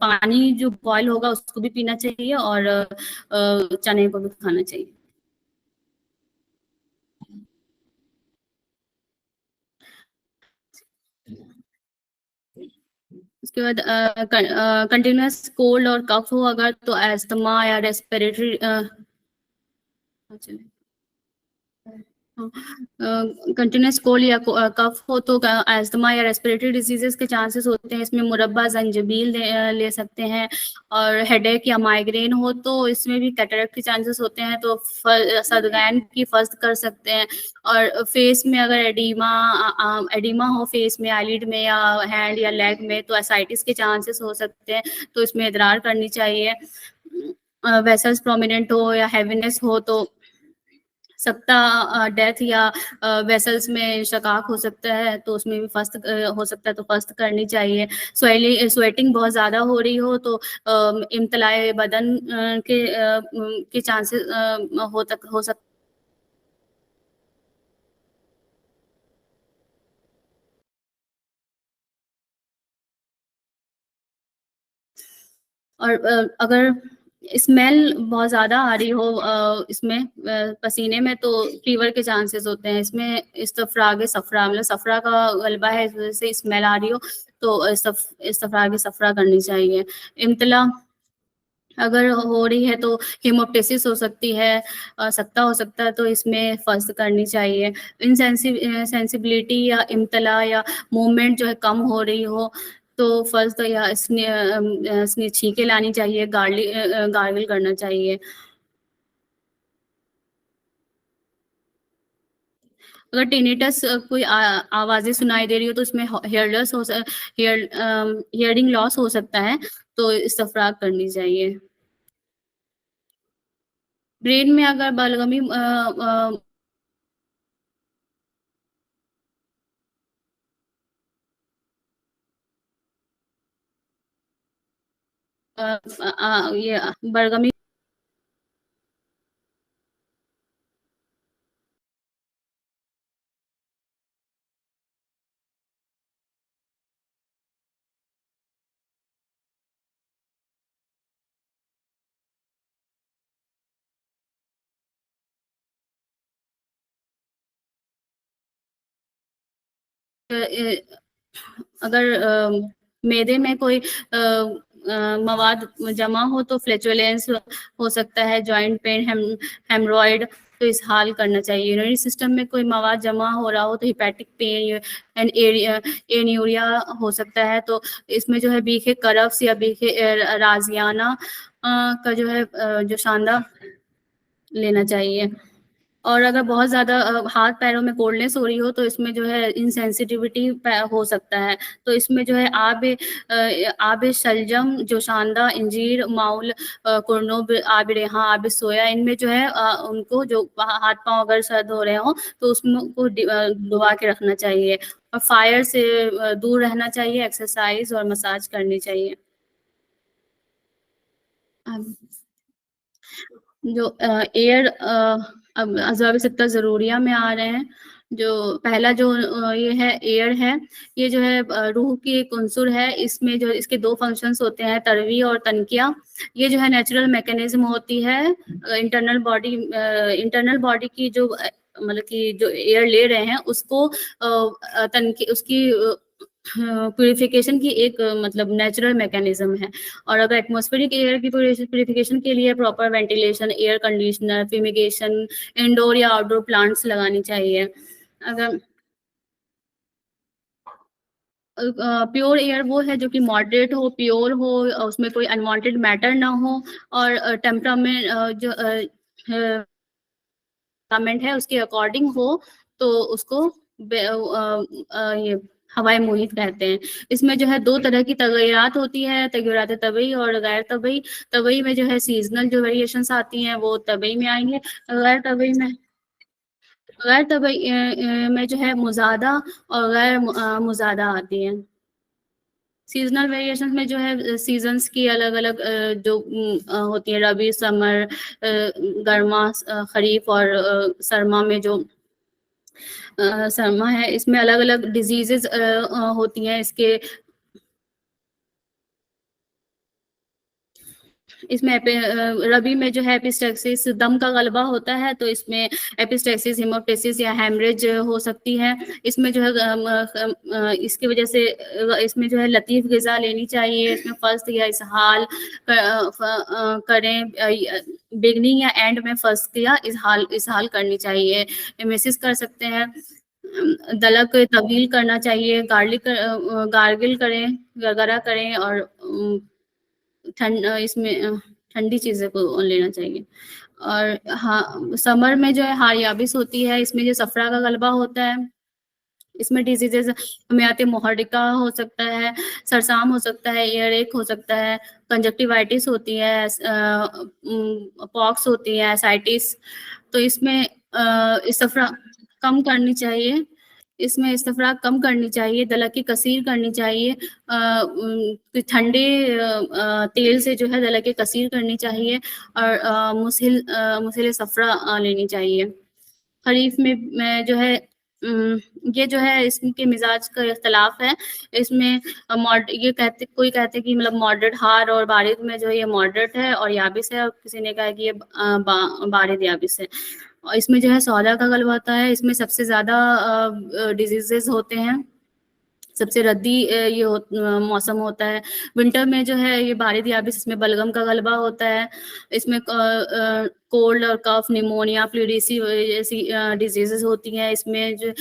पानी जो बॉईल होगा उसको भी पीना चाहिए, और चने को भी खाना चाहिए। उसके बाद कंटिन्यूअस कोल्ड और कफ हो अगर, तो अस्थमा या रेस्पिरेटरी कंटिन्यूअस कोल्ड या कफ हो तो अस्थमा या रेस्पिरेटरी डिजीजेस के चांसेस होते हैं। इसमें मुरब्बा जंजीबील ले सकते हैं। और हेडेक या माइग्रेन हो तो इसमें भी कैटरेक्ट के चांसेस होते हैं, तो सदगैन की फस्त कर सकते हैं। और फेस में अगर एडिमा हो फेस में, आईलिड में या हैंड या लेग में, तो एसाइटिस के चांसेस हो सकते हैं, तो इसमें इदरार करनी चाहिए। वेसल्स प्रोमिनेंट हो या हैवीनेस हो तो सकता डेथ या वेसल्स में शकाक हो सकता है, तो उसमें भी फस्त हो सकता है, तो फस्त करनी चाहिए। स्वेटिंग बहुत ज़्यादा हो रही हो तो इम्तलाए बदन के चांसेस हो सकते। और अगर स्मेल बहुत ज़्यादा आ रही हो इसमें पसीने में, तो फीवर के चांसेस होते हैं। इसमें इस्तफराग सफरा, मतलब सफरा का गलबा है, इस वजह से स्मेल आ रही हो तो इस्तफराग सफरा करनी चाहिए। इम्तला अगर हो रही है तो हेमोप्टेसिस हो सकती है, सकता हो सकता है, तो इसमें फर्स्ट करनी चाहिए। सेंसिबिलिटी या इम्तला या मूवमेंट जो है कम हो रही हो तो फर्स्ट या छींके लानी चाहिए, गार्गल करना चाहिए। अगर टिनिटस कोई आवाजें सुनाई दे रही हो तो इसमें हियरिंग लॉस हो सकता है, तो इस्तफराग करनी चाहिए। ब्रेन में अगर बलगमी ये बलगमी अगर मैदे में कोई मवाद जमा हो तो फ्लैचुलेंस हो सकता है, जॉइंट पेन, हेमरॉइड, तो इस हाल करना चाहिए। यूरिनरी सिस्टम में कोई मवाद जमा हो रहा हो तो हिपैटिक पेन एंड एन्यूरिया हो सकता है, तो इसमें जो है बीखे करफ्स या बीखे राजियाना का जो है जो शानदार लेना चाहिए। और अगर बहुत ज़्यादा हाथ पैरों में कोल्डनेस हो रही हो तो इसमें जो है इनसेंसिटिविटी हो सकता है, तो इसमें जो है आब शलजम, जोशांदा, इंजीर, माउल, कुरनूब, आब रेहा, आब सोया, इनमें जो है उनको जो हाथ पांव अगर सर्द हो रहे हो तो उसमें को डुबा के रखना चाहिए। और फायर से दूर रहना चाहिए, एक्सरसाइज और मसाज करनी चाहिए। अब जो एयर अब अज़ाब सित्ता ज़रूरिया में आ रहे हैं। जो पहला जो ये है एयर है, ये जो है रूह की एक उंसुर है। इसमें जो इसके 2 फंक्शंस होते हैं, तरवी और तनकिया। ये जो है नेचुरल मैकेनिज़्म होती है इंटरनल बॉडी की जो मतलब कि जो एयर ले रहे हैं उसको तनकी उसकी प्यूरिफिकेशन की एक मतलब नेचुरल मैकेनिज़्म है। और अगर एटमॉस्फेरिक एयर की प्यूरिफिकेशन के लिए proper ventilation, air conditioner, fumigation, indoor या आउटडोर प्लांट्स लगानी चाहिए। अगर प्योर एयर वो है जो कि मॉडरेट हो, प्योर हो, उसमें कोई अनवांटेड मैटर ना हो, और टेम्परामेंट जो टेम्परामेंट है उसके अकॉर्डिंग हो, तो उसको ये हवाए मुहित कहते हैं। इसमें जो है 2 तरह की तगैयारात होती है, तगैयारात तबई और गैर तबई। तबई में जो है सीज़नल जो वेरिएशंस आती हैं वो तबई में आएँगे। गैर तबई में गैर तबई में जो है मुज़ादा और गैर मुज़ादा आती हैं। सीज़नल वेरिएशंस में जो है सीज़न्स की अलग-अलग जो होती है, रबी, समर, गर्मा, खरीफ और सरमा में जो सरमा है, इसमें अलग-अलग डिज़ीज़ेज़ होती हैं। इसमें रबी में जो है एपिस्टैक्सिस दम का गलबा होता है, तो इसमें एपिस्टैक्सिस, हेमोप्टाइसिस या हेमरेज हो सकती है। इसमें जो है इसकी वजह से इसमें जो है लतीफ़ ग़िज़ा लेनी चाहिए। इसमें फ़स्त या इसहाल करें, बिगिनिंग या एंड में फ़स्त या इसहाल करनी चाहिए। एमेसिस कर सकते हैं। दलक तवील करना चाहिए, गार्गिल करें, गरगरा करें, और इसमें ठंडी चीज़ें को लेना चाहिए। और हाँ, समर में जो है हार्याबिस होती है, इसमें जो सफ़रा का गलबा होता है, इसमें डिज़ीज़ेज़ में आते हैं, मुहर्रिका हो सकता है, सरसाम हो सकता है, ईयर एक हो सकता है, कंजक्टिवाइटिस होती है, पॉक्स होती है, एसाइटिस। तो इसमें इस्तफ़रा कम करनी चाहिए। इसमें इस्तफ़रा कम करनी चाहिए, दलक की कसीर करनी चाहिए। ठंडे तेल से जो है दलक की कसीर करनी चाहिए, और मुस्हिल सफ़रा लेनी चाहिए। खरीफ में जो है ये जो है इसके मिजाज का इख्तलाफ है। इसमें कोई कहते हैं कि मतलब मॉडरेट हार और बारिद में जो है ये मॉडरेट है और याबिस है, और किसी ने कहा है कि ये बारिद याबिस है। और इसमें जो है सौदा का गलबा होता है, इसमें सबसे ज़्यादा डिजीज़ेज़ होते हैं। सबसे रद्दी मौसम होता है। विंटर में जो है ये बारिद याबिस, इसमें बलगम का गलबा होता है। इसमें कोल्ड और कफ, निमोनिया, प्लूरिसी जैसी डिजीज़ेज़ होती हैं। इसमें जो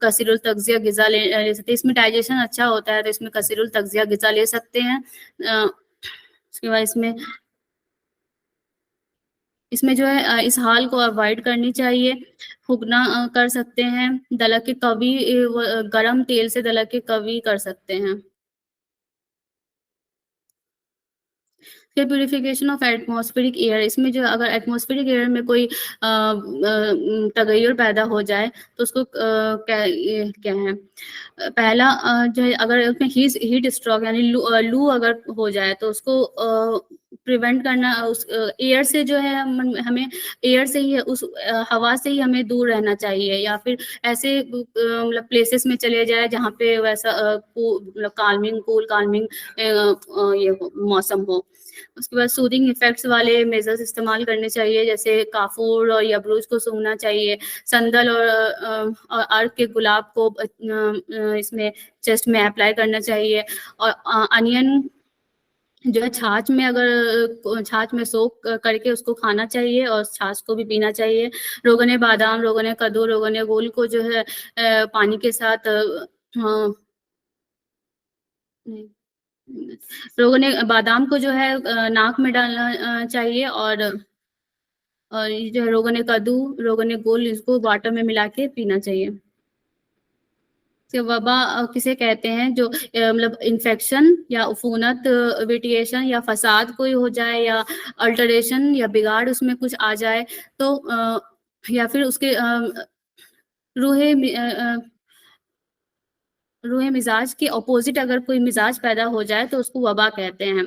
कसीरुल तग़ज़िया ग़िज़ा ले सकते हैं। इसमें डाइजेशन अच्छा होता है, तो इसमें कसीरुल तग़ज़िया ग़िज़ा ले सकते हैं। उसके बाद इसमें जो है इसहाल को अवॉइड करनी चाहिए। फुकना कर सकते हैं। दलक के कवी गरम तेल से दलक के कवी कर सकते हैं। फिर प्यूरिफिकेशन ऑफ एटमॉस्फेरिक एयर, इसमें जो अगर एटमॉस्फेरिक एयर में कोई तगय्युर पैदा हो जाए, तो उसको क्या है, पहला जो है अगर उसमें हीट स्ट्रोक यानी लू अगर हो जाए, तो उसको प्रिवेंट करना, उस एयर से जो है हमें एयर से ही उस हवा से ही हमें दूर रहना चाहिए, या फिर ऐसे मतलब प्लेसेस में चले जाए जहाँ पे वैसा मतलब कूल काल्मिंग ये मौसम हो। उसके बाद सूदिंग इफ़ेक्ट्स वाले मेजर्स इस्तेमाल करने चाहिए, जैसे काफ़ूर और यबरूज को सूंघना चाहिए। संदल और अर्क के गुलाब को इसमें चेस्ट में अप्लाई करना चाहिए। और अनियन जो है छाछ में सोक करके उसको खाना चाहिए, और छाछ को भी पीना चाहिए। रोगन बादाम, रोगन कद्दू, रोगन गोल को जो है पानी के साथ हाँ, नहीं, रोगन बादाम को जो है नाक में डालना चाहिए, और ये जो है रोगन कद्दू, रोगन गोल, इसको वाटर में मिला के पीना चाहिए। से वबा किसे कहते हैं, जो मतलब इन्फेक्शन या उफ़ूनत, वेटिएशन या फ़साद कोई हो जाए, या अल्टरेशन या बिगाड़ उसमें कुछ आ जाए, तो या फिर उसके रूहे रूहे मिज़ाज के अपोज़िट अगर कोई मिज़ाज पैदा हो जाए, तो उसको वबा कहते हैं।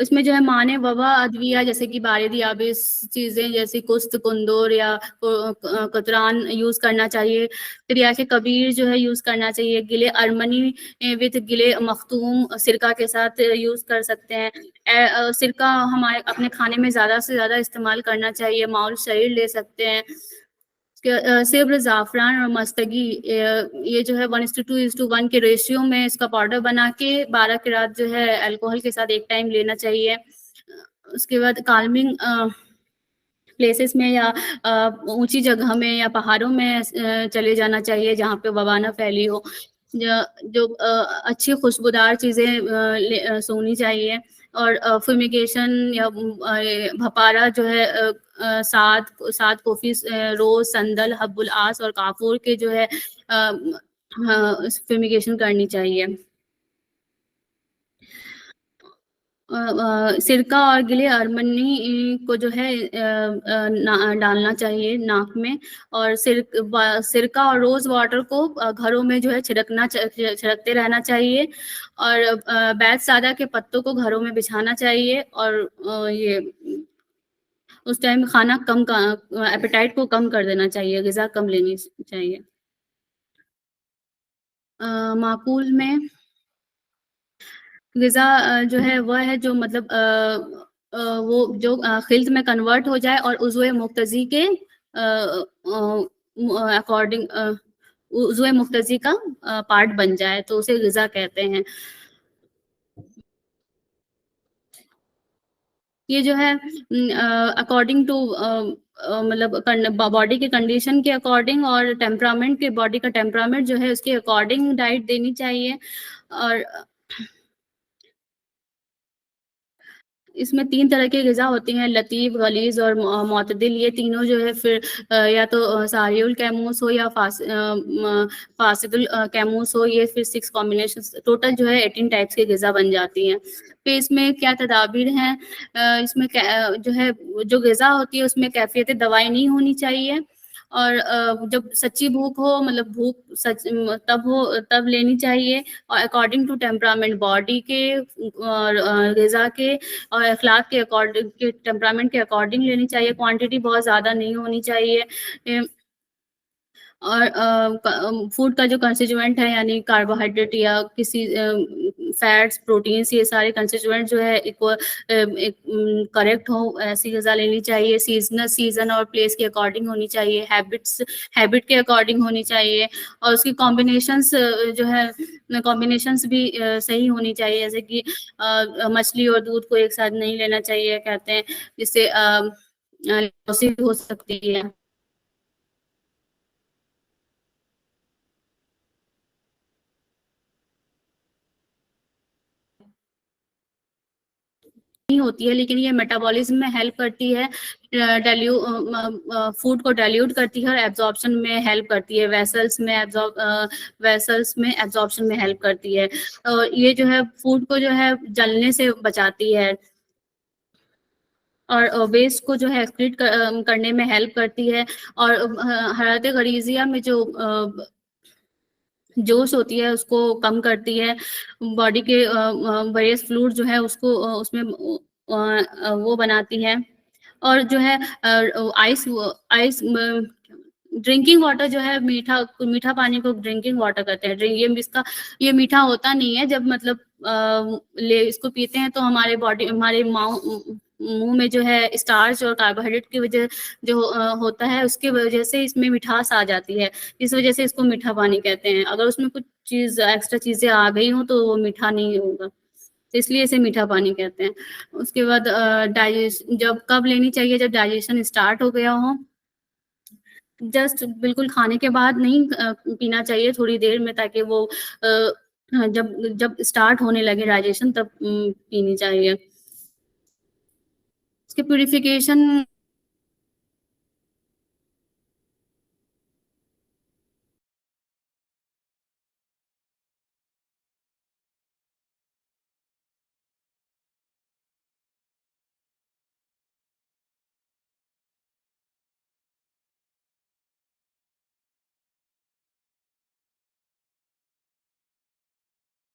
इसमें जो है माने वबा अद्विया, जैसे कि बारिद याबिस चीज़ें जैसे कुस्त, कुंदूर या कतरान यूज़ करना चाहिए। तिर्याके कबीर जो है यूज़ करना चाहिए। गिले अरमनी विथ गिले मखतूम सिरका के साथ यूज़ कर सकते हैं। सिरका हमारे अपने खाने में ज़्यादा से ज़्यादा इस्तेमाल करना चाहिए। माउल शरीर ले सकते हैं। सिब्र, ज़ाफ़रान और मस्तगी, ये जो है 1:2:1 के रेशियो में इसका पाउडर बना के 12 की रात जो है अल्कोहल के साथ एक टाइम लेना चाहिए। उसके बाद काल्मिंग प्लेसेस में या ऊँची जगह में या पहाड़ों में चले जाना चाहिए, जहाँ पे वबा ना फैली हो। जो अच्छी खुशबूदार चीज़ें सोनी चाहिए, और फ्यूमिगेशन या भपारा जो है सात सात कॉफ़ी रोज़, संदल, हब्बुल आस और काफ़ूर के जो है फ्यूमिगेशन करनी चाहिए। सिरका और गिले अरमनी को जो है डालना चाहिए नाक में, और सिरका और रोज़ वाटर को घरों में जो है छिड़कते रहना चाहिए, और बैत सादा के पत्तों को घरों में बिछाना चाहिए, और ये उस टाइम खाना कम का एपेटाइट को कम कर देना चाहिए, ग़िज़ा कम लेनी चाहिए। माक़ूल में ग़िज़ा जो है वह है जो मतलब वो जो ख़िल्त में कन्वर्ट हो जाए और उज़्व मुक़्तज़ी के अकॉर्डिंग उज़्व मुक़्तज़ी का पार्ट बन जाए, तो उसे ग़िज़ा कहते हैं। ये जो है अकॉर्डिंग टू मतलब बॉडी के कंडीशन के अकॉर्डिंग और टेम्परामेंट के बॉडी का टेम्परामेंट जो है उसके अकॉर्डिंग डाइट देनी चाहिए, और इसमें 3 तरह की ग़िज़ा होती हैं, लतीफ़, गलीज़ और मुअतदिल। ये तीनों जो है फिर या तो साहिउल कैमूस हो या फासिदुल कैमूस हो, ये फिर 6 कॉम्बिनेशंस टोटल जो है 18 टाइप्स की ग़िज़ा बन जाती हैं। फिर इसमें क्या तदाबीर हैं, इसमें जो है जो ग़िज़ा होती है उसमें कैफ़ियत दवाई नहीं होनी चाहिए, और जब सच्ची भूख हो, मतलब भूख तब हो तब लेनी चाहिए, और अकॉर्डिंग टू टेम्परामेंट बॉडी के और ग़िज़ा के और अखलाक के अकॉर्डिंग के टेम्परामेंट के अकॉर्डिंग लेनी चाहिए, क्वांटिटी बहुत ज़्यादा नहीं होनी चाहिए। और फूड का जो कंस्टिट्यूएंट है, यानी कार्बोहाइड्रेट या किसी फैट्स, प्रोटीन्स, ये सारे कंस्टिट्यूएंट जो है करेक्ट हो, ऐसी ग़िज़ा लेनी चाहिए। सीज़न और प्लेस के अकॉर्डिंग होनी चाहिए, हैबिट के अकॉर्डिंग होनी चाहिए, और उसकी कॉम्बिनेशंस जो है कॉम्बिनेशंस भी सही होनी चाहिए, जैसे कि मछली और दूध को एक साथ नहीं लेना चाहिए, कहते हैं, जिससे लॉसी हो सकती है। नहीं होती है, लेकिन ये मेटाबॉलिज्म में हेल्प करती है, फूड को डाइल्यूट करती है और एब्जॉर्प्शन में हेल्प करती है, वेसल्स में एब्जॉर्प्शन में हेल्प करती है, और ये जो है फूड को जो है जलने से बचाती है, और वेस्ट को जो है एक्सक्रीट करने में हेल्प करती है, और हरारत गरीज़िया में जो जोश होती है उसको कम करती है, बॉडी के वेरियस फ्लूइड जो है उसको उसमें वो बनाती है, और जो है आइस आइस ड्रिंकिंग वाटर जो है मीठा मीठा पानी को ड्रिंकिंग वाटर कहते हैं। ये मीठा होता नहीं है, जब मतलब ले इसको पीते हैं तो हमारे मुंह में जो है स्टार्च और कार्बोहाइड्रेट की वजह जो होता है, उसकी वजह से इसमें मिठास आ जाती है, इस वजह से इसको मीठा पानी कहते हैं। अगर उसमें कुछ एक्स्ट्रा चीजें आ गई हो तो वो मीठा नहीं होगा, तो इसलिए इसे मीठा पानी कहते हैं। उसके बाद डाइजेशन जब कब लेनी चाहिए, जब डाइजेशन स्टार्ट हो गया हो, जस्ट बिल्कुल खाने के बाद नहीं पीना चाहिए, थोड़ी देर में, ताकि वो जब जब स्टार्ट होने लगे डाइजेशन तब पीनी चाहिए। इसके प्यूरिफिकेशन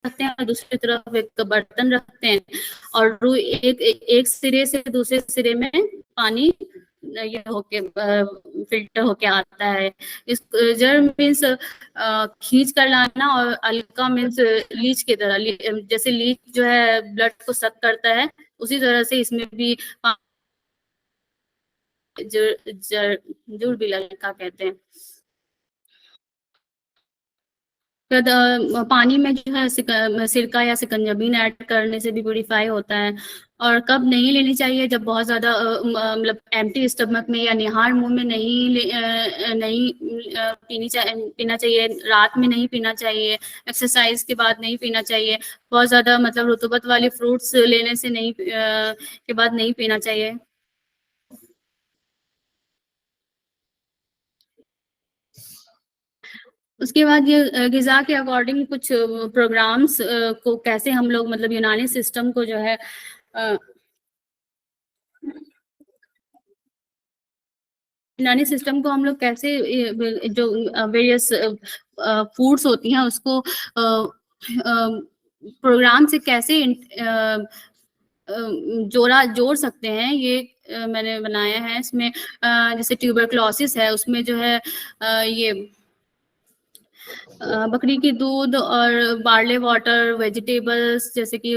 रखते हैं और दूसरी तरफ एक बर्तन रखते हैं, और एक सिरे से दूसरे सिरे में पानी ये होके फिल्टर होके आता है। इस जर मीन्स खींच कर लाना, और अलका मीन्स लीच की तरह, जैसे लीच जो है ब्लड को सक करता है, उसी तरह से इसमें भी जुड़ बिलल का कहते हैं। पानी में जो है सिरका या सिकंजबीन ऐड करने से भी प्यूरिफाई होता है, और कब नहीं लेनी चाहिए, जब बहुत ज़्यादा मतलब एम्प्टी स्टमक में या निहार मुँह में नहीं पीना चाहिए, रात में नहीं पीना चाहिए, एक्सरसाइज़ के बाद नहीं पीना चाहिए, बहुत ज़्यादा मतलब रुतूबत वाले फ्रूट्स लेने से नहीं के बाद नहीं पीना चाहिए। उसके बाद ये ग़िज़ा के अकॉर्डिंग कुछ प्रोग्राम्स को कैसे हम लोग मतलब यूनानी सिस्टम को जो है अ, यूनानी सिस्टम को हम लोग कैसे जो वेरियस फूड्स होती हैं उसको प्रोग्राम से कैसे जोड़ सकते हैं, ये मैंने बनाया है। इसमें जैसे ट्यूबरक्लोसिस है, उसमें जो है ये बकरी की दूध और बार्ले वाटर, वेजिटेबल्स जैसे कि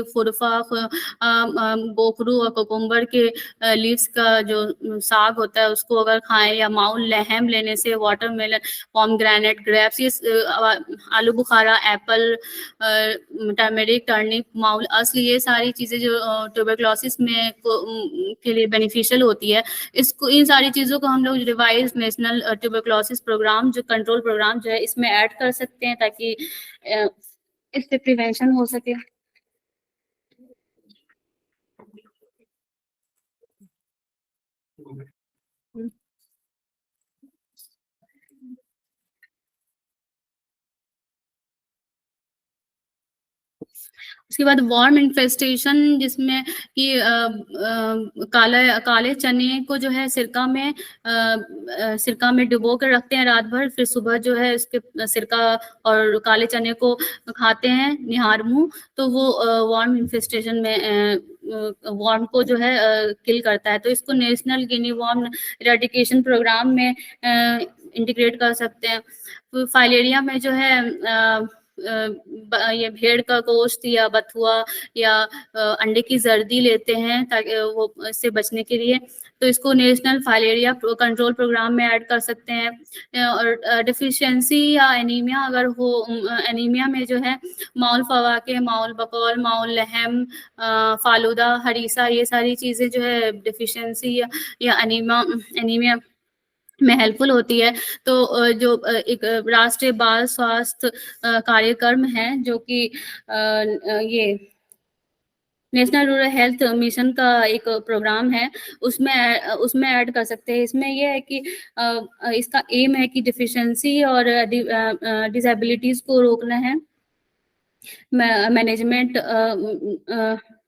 बोकरू और कुकुम्बर के लीव्स का जो साग होता है उसको अगर खाएँ, या माउल लहम लेने से, वाटरमेलन, पोमेग्रेनेट, ग्रेप्स, ये आलू बुखारा, एप्पल, टर्मेरिक, टर्निप, माउल अस्ल, ये सारी चीज़ें जो ट्यूबरक्लोसिस में के लिए बेनिफिशियल होती है। इसको, इन सारी चीज़ों को हम लोग रिवाइज़ नेशनल ट्यूबरक्लोसिस प्रोग्राम, जो कंट्रोल प्रोग्राम जो है, इसमें ऐड कर सकते हैं ताकि अ, इससे प्रिवेंशन हो सके। हुँ। उसके बाद वर्म इन्फेस्टेशन, जिसमें कि काले चने को जो है सिरका में डुबो कर रखते हैं रात भर, फिर सुबह जो है इसके सिरका और काले चने को खाते हैं निहार मुँह, तो वो वर्म इन्फेस्टेशन में वर्म को जो है किल करता है। तो इसको नेशनल गिनी वर्म इरेडिकेशन प्रोग्राम में इंटीग्रेट कर सकते हैं। तो फाइलेरिया में जो है ये भेड़ का गोश्त या बथुआ या अंडे की जर्दी लेते हैं ताकि वो इससे बचने के लिए, तो इसको नेशनल फाइलेरिया कंट्रोल प्रोग्राम में ऐड कर सकते हैं। और डिफिशियंसी या एनीमिया अगर हो, एनीमिया में जो है माउल फवाके, माउल बकौल, माउल लहम, फालूदा, हरीसा, ये सारी चीज़ें जो है डिफिशियंसी या एनीमिया में हेल्पफुल होती है। तो जो एक राष्ट्रीय बाल स्वास्थ्य कार्यक्रम है, जो कि ये नेशनल रूरल हेल्थ मिशन का एक प्रोग्राम है, उसमें ऐड कर सकते हैं। इसमें ये है कि इसका एम है कि डिफिशियंसी और डिसेबिलिटीज़ को रोकना है। मैनेजमेंट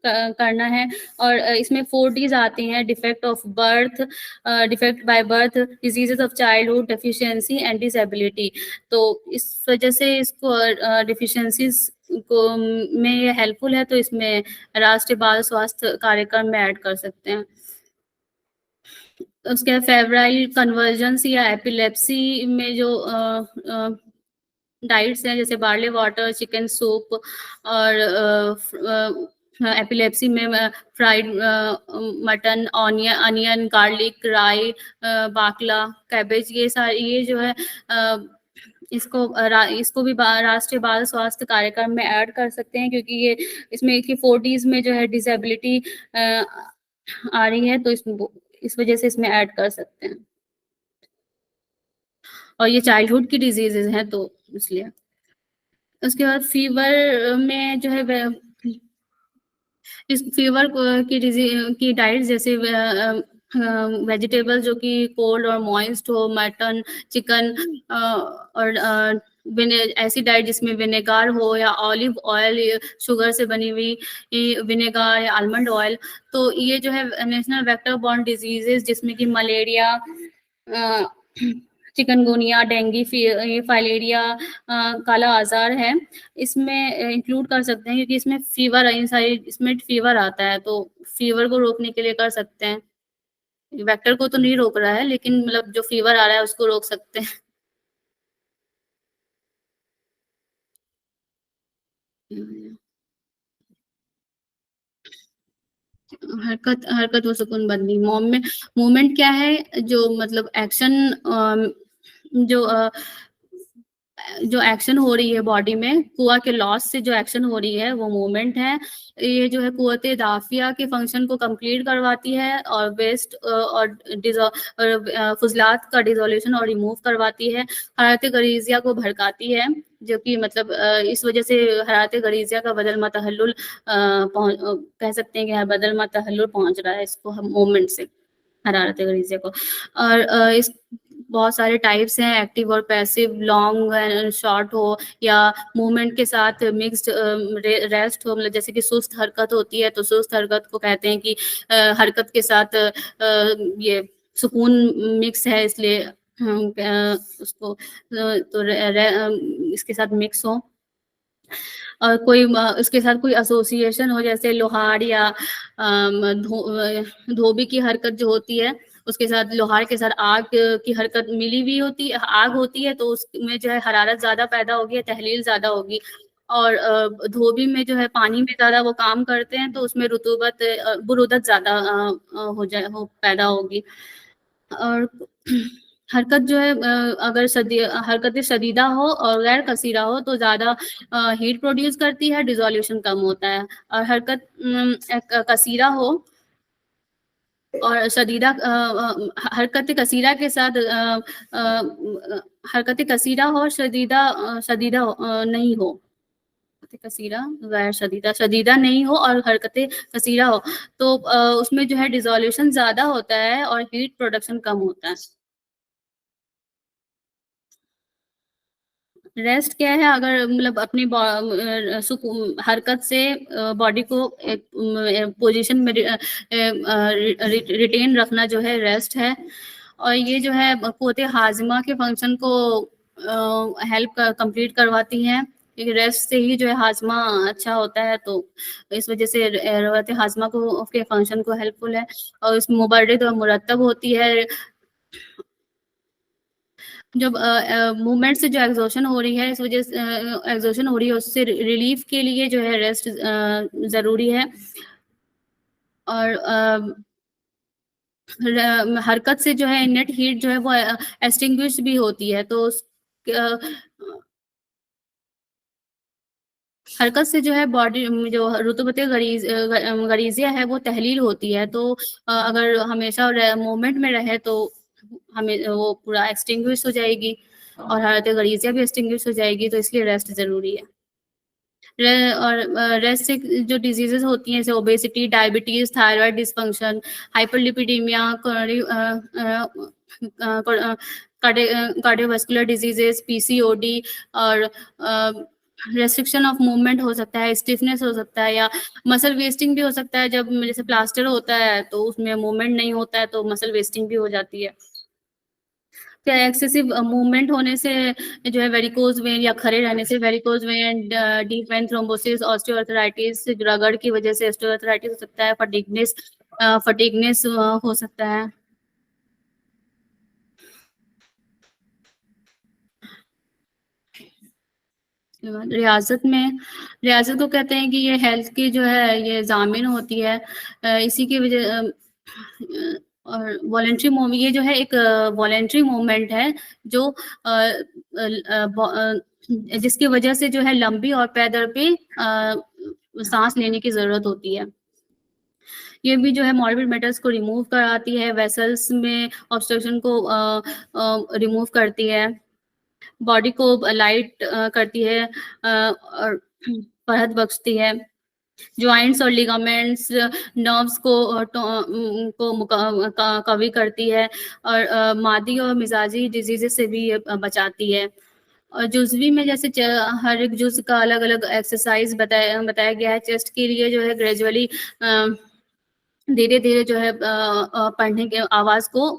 करना है, और इसमें 4 डीज़ आती हैं: defect of birth, defect by birth, diseases of childhood, deficiency and disability. तो इस वजह से इसको डेफिशिएंसीज़ को में ये हेल्पफुल है, तो इसमें राष्ट्रीय बाल स्वास्थ्य कार्यक्रम में ऐड कर सकते हैं। उसके बाद फेब्राइल कन्वर्जेंस या एपिलेप्सी में जो डाइट्स हैं, जैसे बार्ले वाटर, चिकन सूप, और एपिलेप्सी में फ्राइड मटन, अनियन, गार्लिक, राई, बाकला, कैबेज, ये जो है इसको भी राष्ट्रीय बाल स्वास्थ्य कार्यक्रम में ऐड कर सकते हैं, क्योंकि ये इसमें कि 40s में जो है डिसेबिलिटी आ रही है, तो इस वजह से इसमें ऐड कर सकते हैं। और ये चाइल्डहुड की डिजीजेज़ हैं, तो इसलिए। उसके बाद फीवर में जो है इस फीवर की डाइट, जैसे वेजिटेबल जो कि कोल्ड और मॉइस्ट हो, मटन, चिकन, और ऐसी डाइट जिसमें विनेगार हो या ऑलिव ऑयल, शुगर से बनी हुई विनेगार या आलमंड ऑयल। तो ये जो है नेशनल वेक्टर बॉर्न डिजीजेस, जिसमें कि मलेरिया, चिकनगुनिया, डेंगू, ये फाइलेरिया, काला आजार है, इसमें इंक्लूड कर सकते हैं, क्योंकि इसमें फीवर, इसमें फीवर आता है, तो फीवर को रोकने के लिए कर सकते हैं। वेक्टर को तो नहीं रोक रहा है, लेकिन मतलब जो फीवर आ रहा है उसको रोक सकते हैं। हरकत हरकत व सुकून बंदी मूवमेंट क्या है, जो मतलब एक्शन, जो जो एक्शन हो रही है बॉडी में, कुआ के लॉस से जो एक्शन हो रही है वो मूवमेंट है। ये जो है कुव्वते दाफिया के फंक्शन को कंप्लीट करवाती है और वेस्ट और फुजलात का डिसोल्यूशन और रिमूव करवाती है। हरारत गरीजिया को भड़काती है, जो कि मतलब इस वजह से हरारत गरीजिया का बदल मतहल्लुल कह सकते हैं कि बदल मतहल्लुल पहुंच रहा है इसको हम मूवमेंट से, हरारत गरीजिया को। और इस बहुत सारे टाइप्स हैं, एक्टिव और पैसिव, लॉन्ग एंड शॉर्ट हो या मूवमेंट के साथ मिक्स्ड रेस्ट हो, मतलब जैसे कि सुस्त हरकत होती है तो सुस्त हरकत को कहते हैं कि हरकत के साथ ये सुकून मिक्स है, इसलिए हम उसको तो इसके साथ मिक्स हो। और कोई उसके साथ कोई एसोसिएशन हो, जैसे लोहार या धोबी की हरकत जो होती है उसके साथ लोहार के साथ आग की हरकत मिली हुई होती है, आग होती है, तो उसमें जो है हरारत ज्यादा पैदा होगी, तहलील ज्यादा होगी। और धोबी में जो है पानी में ज्यादा वो काम करते हैं, तो उसमें रुतूबत बुरूदत ज्यादा हो पैदा होगी। और हरकत जो है अगर हरकत शदीदा हो और गैर कसीरा हो तो ज़्यादा हीट प्रोड्यूस करती है, डिसोल्यूशन कम होता है। और हरकत कसीरा हो और शदीदा हरकत कसीरा के साथ हरकत कसीरा हो और शदीदा नहीं हो, कसीरा गैर शदीदा, शदीदा नहीं हो और हरकत कसीरा हो, तो उसमें जो है डिसोल्यूशन ज़्यादा होता है और हीट प्रोडक्शन कम होता है। रेस्ट क्या है, अगर मतलब अपनी हरकत से बॉडी को एक पोजीशन में रिटेन रखना जो है रेस्ट है। और ये जो है कुव्वते हाजमा के फंक्शन को हेल्प कंप्लीट करवाती हैं, क्योंकि रेस्ट से ही जो है हाजमा अच्छा होता है, तो इस वजह से रवत हाजमा को के फंक्शन को हेल्पफुल है। और इसमें मुबर्रिद और मुरतब होती है। जब मूवमेंट से जो एग्जॉशन हो रही है, इस वजह से एग्जॉशन हो रही है, उससे रिलीफ के लिए जो है रेस्ट ज़रूरी है। और हरकत से जो है नेट हीट जो है वो एक्सटिंग्विश भी होती है, तो हरकत से जो है बॉडी जो रुतबत गरीजिया है वो तहलील होती है, तो अगर हमेशा मूवमेंट में रहे तो हमें वो पूरा एक्सटिंग्विश हो जाएगी और हरकत गरीजिया भी एक्सटिंग्विश हो जाएगी, तो इसलिए रेस्ट ज़रूरी है। और रेस्ट से जो डिजीजेस होती हैं, जैसे obesity, diabetes, thyroid dysfunction, hyperlipidaemia, cardiovascular diseases, PCOD और रेस्ट्रिक्शन ऑफ मूवमेंट हो सकता है, स्टिफनेस हो सकता है, या मसल वेस्टिंग भी हो सकता है। जब जैसे प्लास्टर होता है तो उसमें मूवमेंट नहीं होता है, तो मसल वेस्टिंग भी हो जाती है। क्या एक्सेसिव मूवमेंट होने से जो है वेरिकोज वेन या खड़े रहने से varicose vein, deep vein thrombosis, osteoarthritis, रगड़ की वजह से ऑस्टियोआर्थराइटिस हो सकता है, फटीगनेस हो सकता है। रियाजत को कहते हैं कि ये हेल्थ की जो है ये जामिन होती है। इसी की वजह और वॉलेंट्री मूव ये जो है एक वॉलेंट्री मूवमेंट है, जो जिसकी वजह से जो है लंबी और पैदर पे सांस लेने की जरूरत होती है। ये भी जो है मॉर्बिड मेटल्स को रिमूव कराती है, वेसल्स में ऑब्स्ट्रक्शन को रिमूव करती है, बॉडी को लाइट करती है और फरहत बख्शती है, जॉइंट्स और लिगामेंट्स, नर्व्स को कवी करती है, और मादी और मिजाजी डिजीजेस से भी ये बचाती है। और जुज़वी में जैसे हर एक जुज़ का अलग अलग एक्सरसाइज बताया गया है। चेस्ट के लिए जो है ग्रेजुअली धीरे धीरे जो है पढ़ने के आवाज को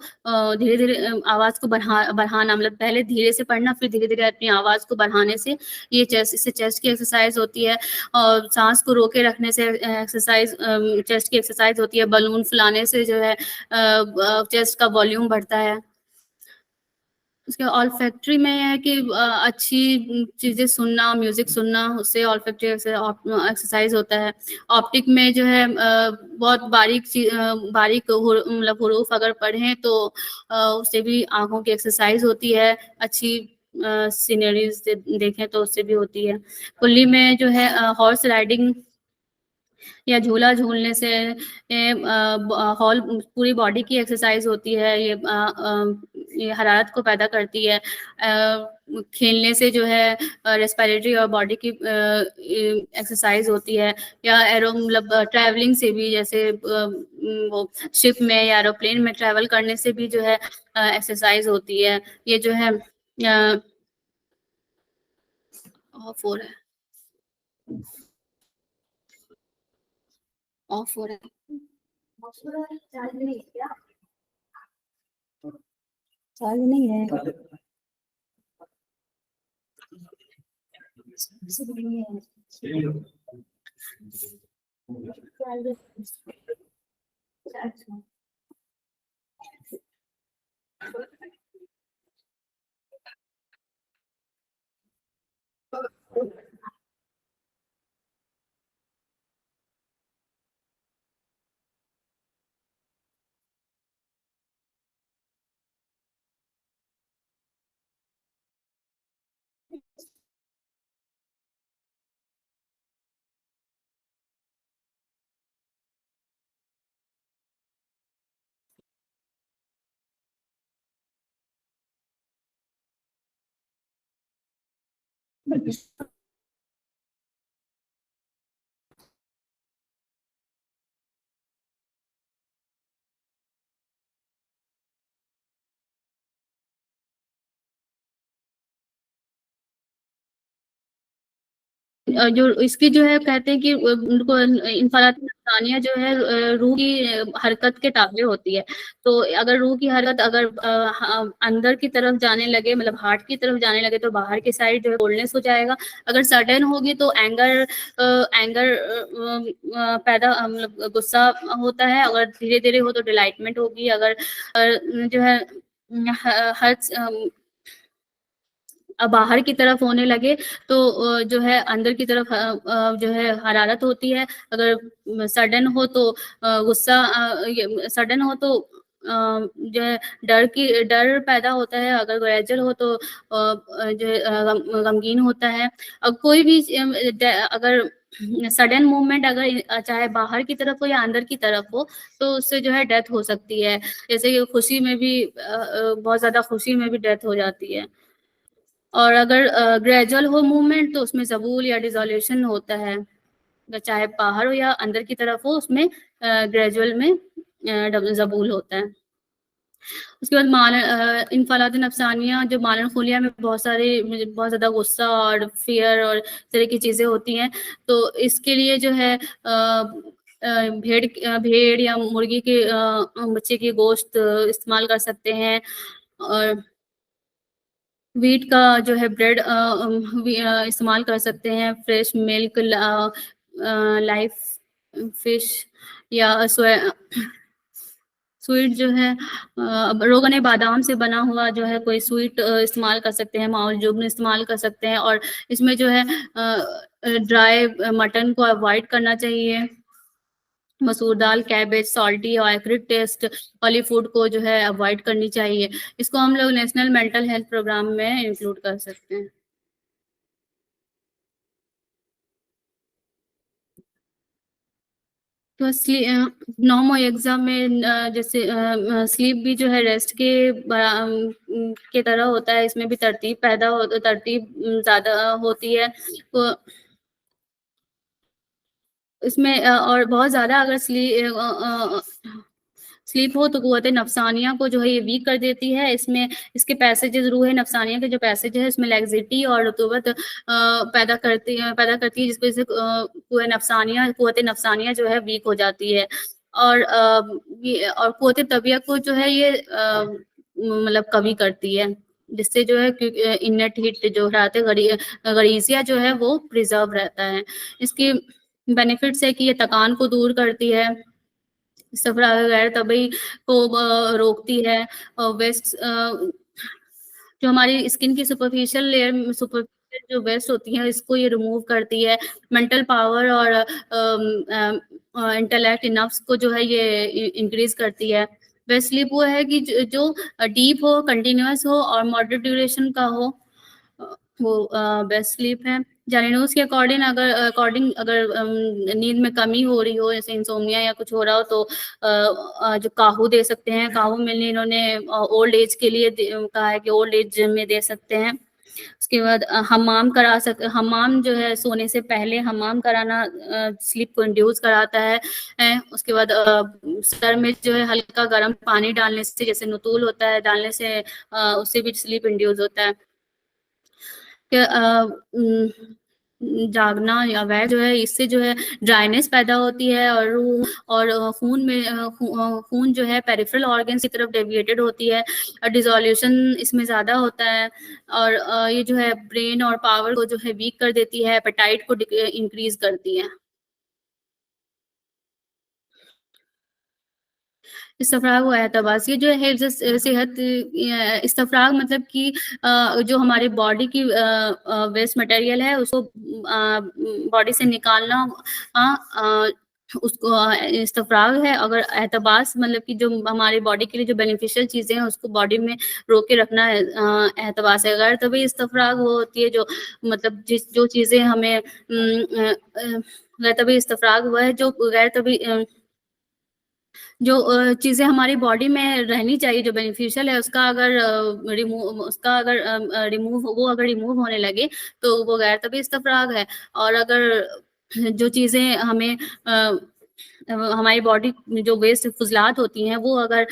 धीरे धीरे आवाज को बढ़ाना, मतलब पहले धीरे से पढ़ना, फिर धीरे धीरे अपनी आवाज को बढ़ाने से ये इससे चेस्ट की एक्सरसाइज होती है। और सांस को रोके रखने से एक्सरसाइज चेस्ट की एक्सरसाइज होती है। बलून फुलाने से जो है चेस्ट का वॉल्यूम बढ़ता है। उसके ऑल्फैक्टरी में है कि अच्छी चीज़ें सुनना, म्यूज़िक सुनना, उससे ऑल्फैक्टरी एक्सरसाइज होता है। ऑप्टिक में जो है बहुत बारीक मतलब हुरूफ अगर पढ़ें तो उससे भी आँखों की एक्सरसाइज होती है अच्छी। सीनरीज देखें तो उससे भी होती है। कुल्ली में जो है हॉर्स राइडिंग या झूला झूलने से हॉल पूरी बॉडी की एक्सरसाइज होती है। ये हरारत को पैदा करती है। खेलने से जो है रेस्पिरेटरी और बॉडी की एक्सरसाइज होती है। या एरो मतलब ट्रैवलिंग से भी, जैसे वो शिप में या एरोप्लेन में ट्रैवल करने से भी जो है एक्सरसाइज होती है। ये जो है ऑफ हो रहा है, ऑफ हो रहा है, चार्ज नहीं है क्या? चार्ज नहीं है। जो इसकी जो है कहते हैं कि उनको इंफरादी नुकसानियां जो है रूह की हरकत के ताबे होती है। तो अगर रूह की हरकत अगर अंदर की तरफ जाने लगे, मतलब हार्ट की तरफ जाने लगे, तो बाहर की साइड जो है कोल्डनेस हो जाएगा। अगर सडन होगी तो एंगर एंगर पैदा मतलब गुस्सा होता है। अगर धीरे धीरे हो तो डिलाइटमेंट होगी। अगर जो है हर बाहर की तरफ होने लगे तो जो है अंदर की तरफ जो है हरारत होती है। अगर सडन हो तो गुस्सा, सडन हो तो जो है डर पैदा होता है। अगर ग्रेजुअल हो तो जो है गमगीन होता है। अब कोई भी अगर सडन मूवमेंट अगर चाहे बाहर की तरफ हो या अंदर की तरफ हो, तो उससे जो है डेथ हो सकती है। जैसे कि खुशी में भी बहुत ज्यादा खुशी में भी डेथ हो जाती है। और अगर ग्रेजुअल हो मूवमेंट तो उसमें ज़बूल या डिसोल्यूशन होता है। चाहे बाहर हो या अंदर की तरफ हो, उसमें ग्रेजुअल में ज़बूल होता है। उसके बाद इनफालात नफ्सानिया, जो मालन खुलिया में बहुत सारे बहुत ज़्यादा गुस्सा और फियर और इस तरह की चीज़ें होती हैं। तो इसके लिए जो है भेड़ या मुर्गी के बच्चे की गोश्त इस्तेमाल कर सकते हैं। और व्हीट का जो है ब्रेड इस्तेमाल कर सकते हैं। फ्रेश मिल्क, लाइफ फिश या स्वीट जो है रोगन बादाम से बना हुआ जो है कोई स्वीट इस्तेमाल कर सकते हैं। माउल जुबन इस्तेमाल कर सकते हैं। और इसमें जो है ड्राई मटन को अवॉइड करना चाहिए। मसूर दाल, कैबेज, सॉल्टी और एक्रिक टेस्ट वाली फूड को जो है अवॉइड करनी चाहिए। इसको हम लोग नेशनल मेंटल हेल्थ प्रोग्राम में इंक्लूड कर सकते हैं। तो नॉर्मल एग्जाम में जैसे स्लीप भी जो है रेस्ट के के तरह होता है। इसमें भी तरतीब ज्यादा होती है। तो इसमें और बहुत ज़्यादा अगर स्लीप हो तो कुव्वत नफसानिया को जो है ये वीक कर देती है। इसमें इसके पैसेजेस, रूह नफसानिया के जो पैसेज है, इसमें लैक्सिटी और रतूबत पैदा करती है, जिसकी वजह से कुव्वत नफसानिया जो है वीक हो जाती है। और और कुव्वत तबीयत को जो है ये मतलब कमी करती है, जिससे जो है इननेट हीट जो गरीजिया जो है वो प्रिजर्व रहता है। इसकी बेनिफिट्स है कि ये थकान को दूर करती है, सफरा गैर तबई को रोकती है। वेस्ट जो हमारी स्किन की सुपरफिशियल जो वेस्ट होती है, इसको ये रिमूव करती है। मेंटल पावर और इंटेलेक्ट नफ्स को जो है ये इंक्रीज करती है। बेस्ट स्लीप वो है कि जो डीप हो, कंटिन्यूअस हो और मॉडरेट ड्यूरेशन का हो। वो बेस्ट स्लीप है। जानिनोस के अकॉर्डिंग अगर नींद में कमी हो रही हो, जैसे इंसोम्निया या कुछ हो रहा हो, तो जो काहू दे सकते हैं। काहू मिलने इन्होंने ओल्ड एज के लिए कहा है कि ओल्ड एज में दे सकते हैं। उसके बाद हमाम जो है, सोने से पहले हमाम कराना स्लीप को इंड्यूस कराता है। उसके बाद सर में जो है हल्का गर्म पानी डालने से, जैसे नुतूल होता है, डालने से उससे भी स्लीप इंड्यूस होता है। जागना या वह जो है, इससे जो है ड्राइनेस पैदा होती है, और खून जो है पेरिफेरल ऑर्गन की तरफ डेविएटेड होती है, और डिसोल्यूशन इसमें ज़्यादा होता है, और ये जो है ब्रेन और पावर को जो है वीक कर देती है, एपेटाइट को इंक्रीज करती है। इस्तफराग व एहतबास, ये जो है हिफ्ज़ सेहत, इस्तफराग मतलब कि जो हमारे बॉडी की वेस्ट मटेरियल है उसको बॉडी से निकालना, उसको इस्तफराग है। अगर एहतबास मतलब कि जो हमारे बॉडी के लिए जो बेनिफिशियल चीज़ें हैं उसको बॉडी में रोक के रखना है, एहतबास है। गैर तभी इस्तफराग वो होती है जो मतलब जो चीज़ें हमें गैर तभी इस्तफराग वो है जो गैर तभी जो चीज़ें हमारी बॉडी में रहनी चाहिए, जो बेनिफिशियल है, वो अगर रिमूव होने लगे तो वो गैर तभी इस्तफराग है। और अगर जो चीज़ें हमें हमारी बॉडी में जो वेस्ट फुजलात होती हैं वो अगर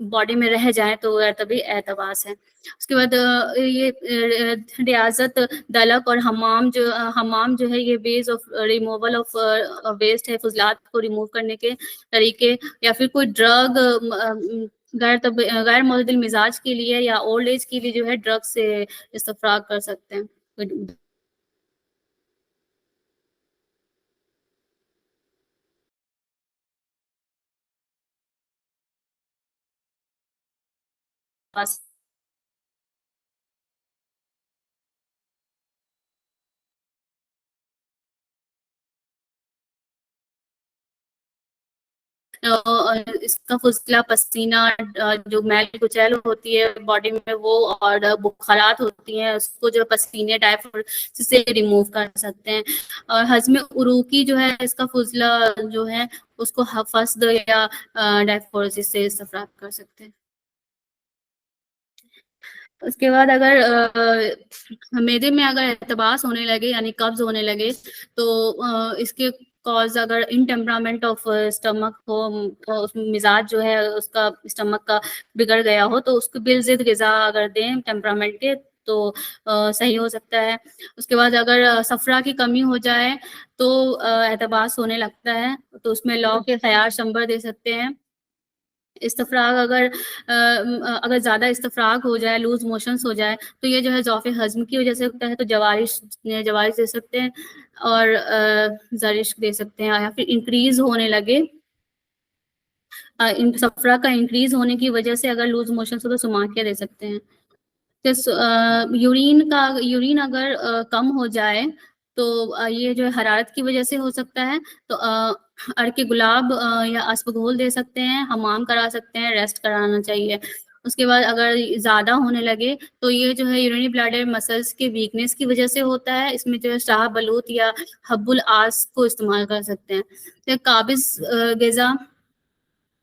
बॉडी में रह जाए तो गैर तभी एहतबास है। उसके बाद ये रियाजत, दलक और हमाम जो है, ये ways of removal of waste है, फुजलात को रिमूव करने के तरीके। या फिर कोई ड्रग गैर मुतदिल मिजाज के लिए या ओल्ड एज के लिए जो है ड्रग से इस्तफराग कर सकते हैं। बस इसका फुसला, पसीना, जो मैल कुचैल होती है बॉडी में वो, और बुखारात होती हैं, उसको जो पसीने डायफ्रोसिस से रिमूव कर सकते हैं। और हज़्म उरूकी जो है, इसका फुसला जो है उसको फस्द या डायफ्रोसिस से इस्तेफराग कर सकते हैं। उसके बाद अगर मैदे में अगर एहतबास होने लगे यानी कब्ज होने लगे, तो इसके कॉज अगर इन टेम्परामेंट ऑफ स्टमक हो, उस मिजाज जो है उसका स्टमक का बिगड़ गया हो, तो उसको बिलजिद ग़िज़ा अगर दें टेम्परामेंट के, तो सही हो सकता है। उसके बाद अगर सफ़रा की कमी हो जाए तो एहतबास होने लगता है, तो उसमें लौ के ख़यार शंबर दे सकते हैं। इस्तफ़राग अगर ज़्यादा इस्तफ़राग हो जाए, लूज़ मोशंस हो जाए, तो ये जो है ज़ौफ़ हज़्म की वज़ह से होता है, तो जवारिश दे सकते हैं, और ज़रिश दे सकते हैं, या फिर इंक्रीज़ होने लगे, इन सफ़रा का इंक्रीज़ होने की वज़ह से अगर लूज़ मोशंस हो तो सुमाकिया दे सकते हैं। यूरिन अगर कम हो जाए, तो ये जो है हरारत की वजह से हो सकता है, तो अर्क गुलाब या अस्पघोल दे सकते हैं, हमाम करा सकते हैं, रेस्ट कराना चाहिए। उसके बाद अगर ज़्यादा होने लगे, तो ये जो है यूरिनरी ब्लैडर मसल्स के वीकनेस की वजह से होता है। इसमें जो है शाह बलूत या हब्बुल आस को इस्तेमाल कर सकते हैं। तो काबिज़ ग़िज़ा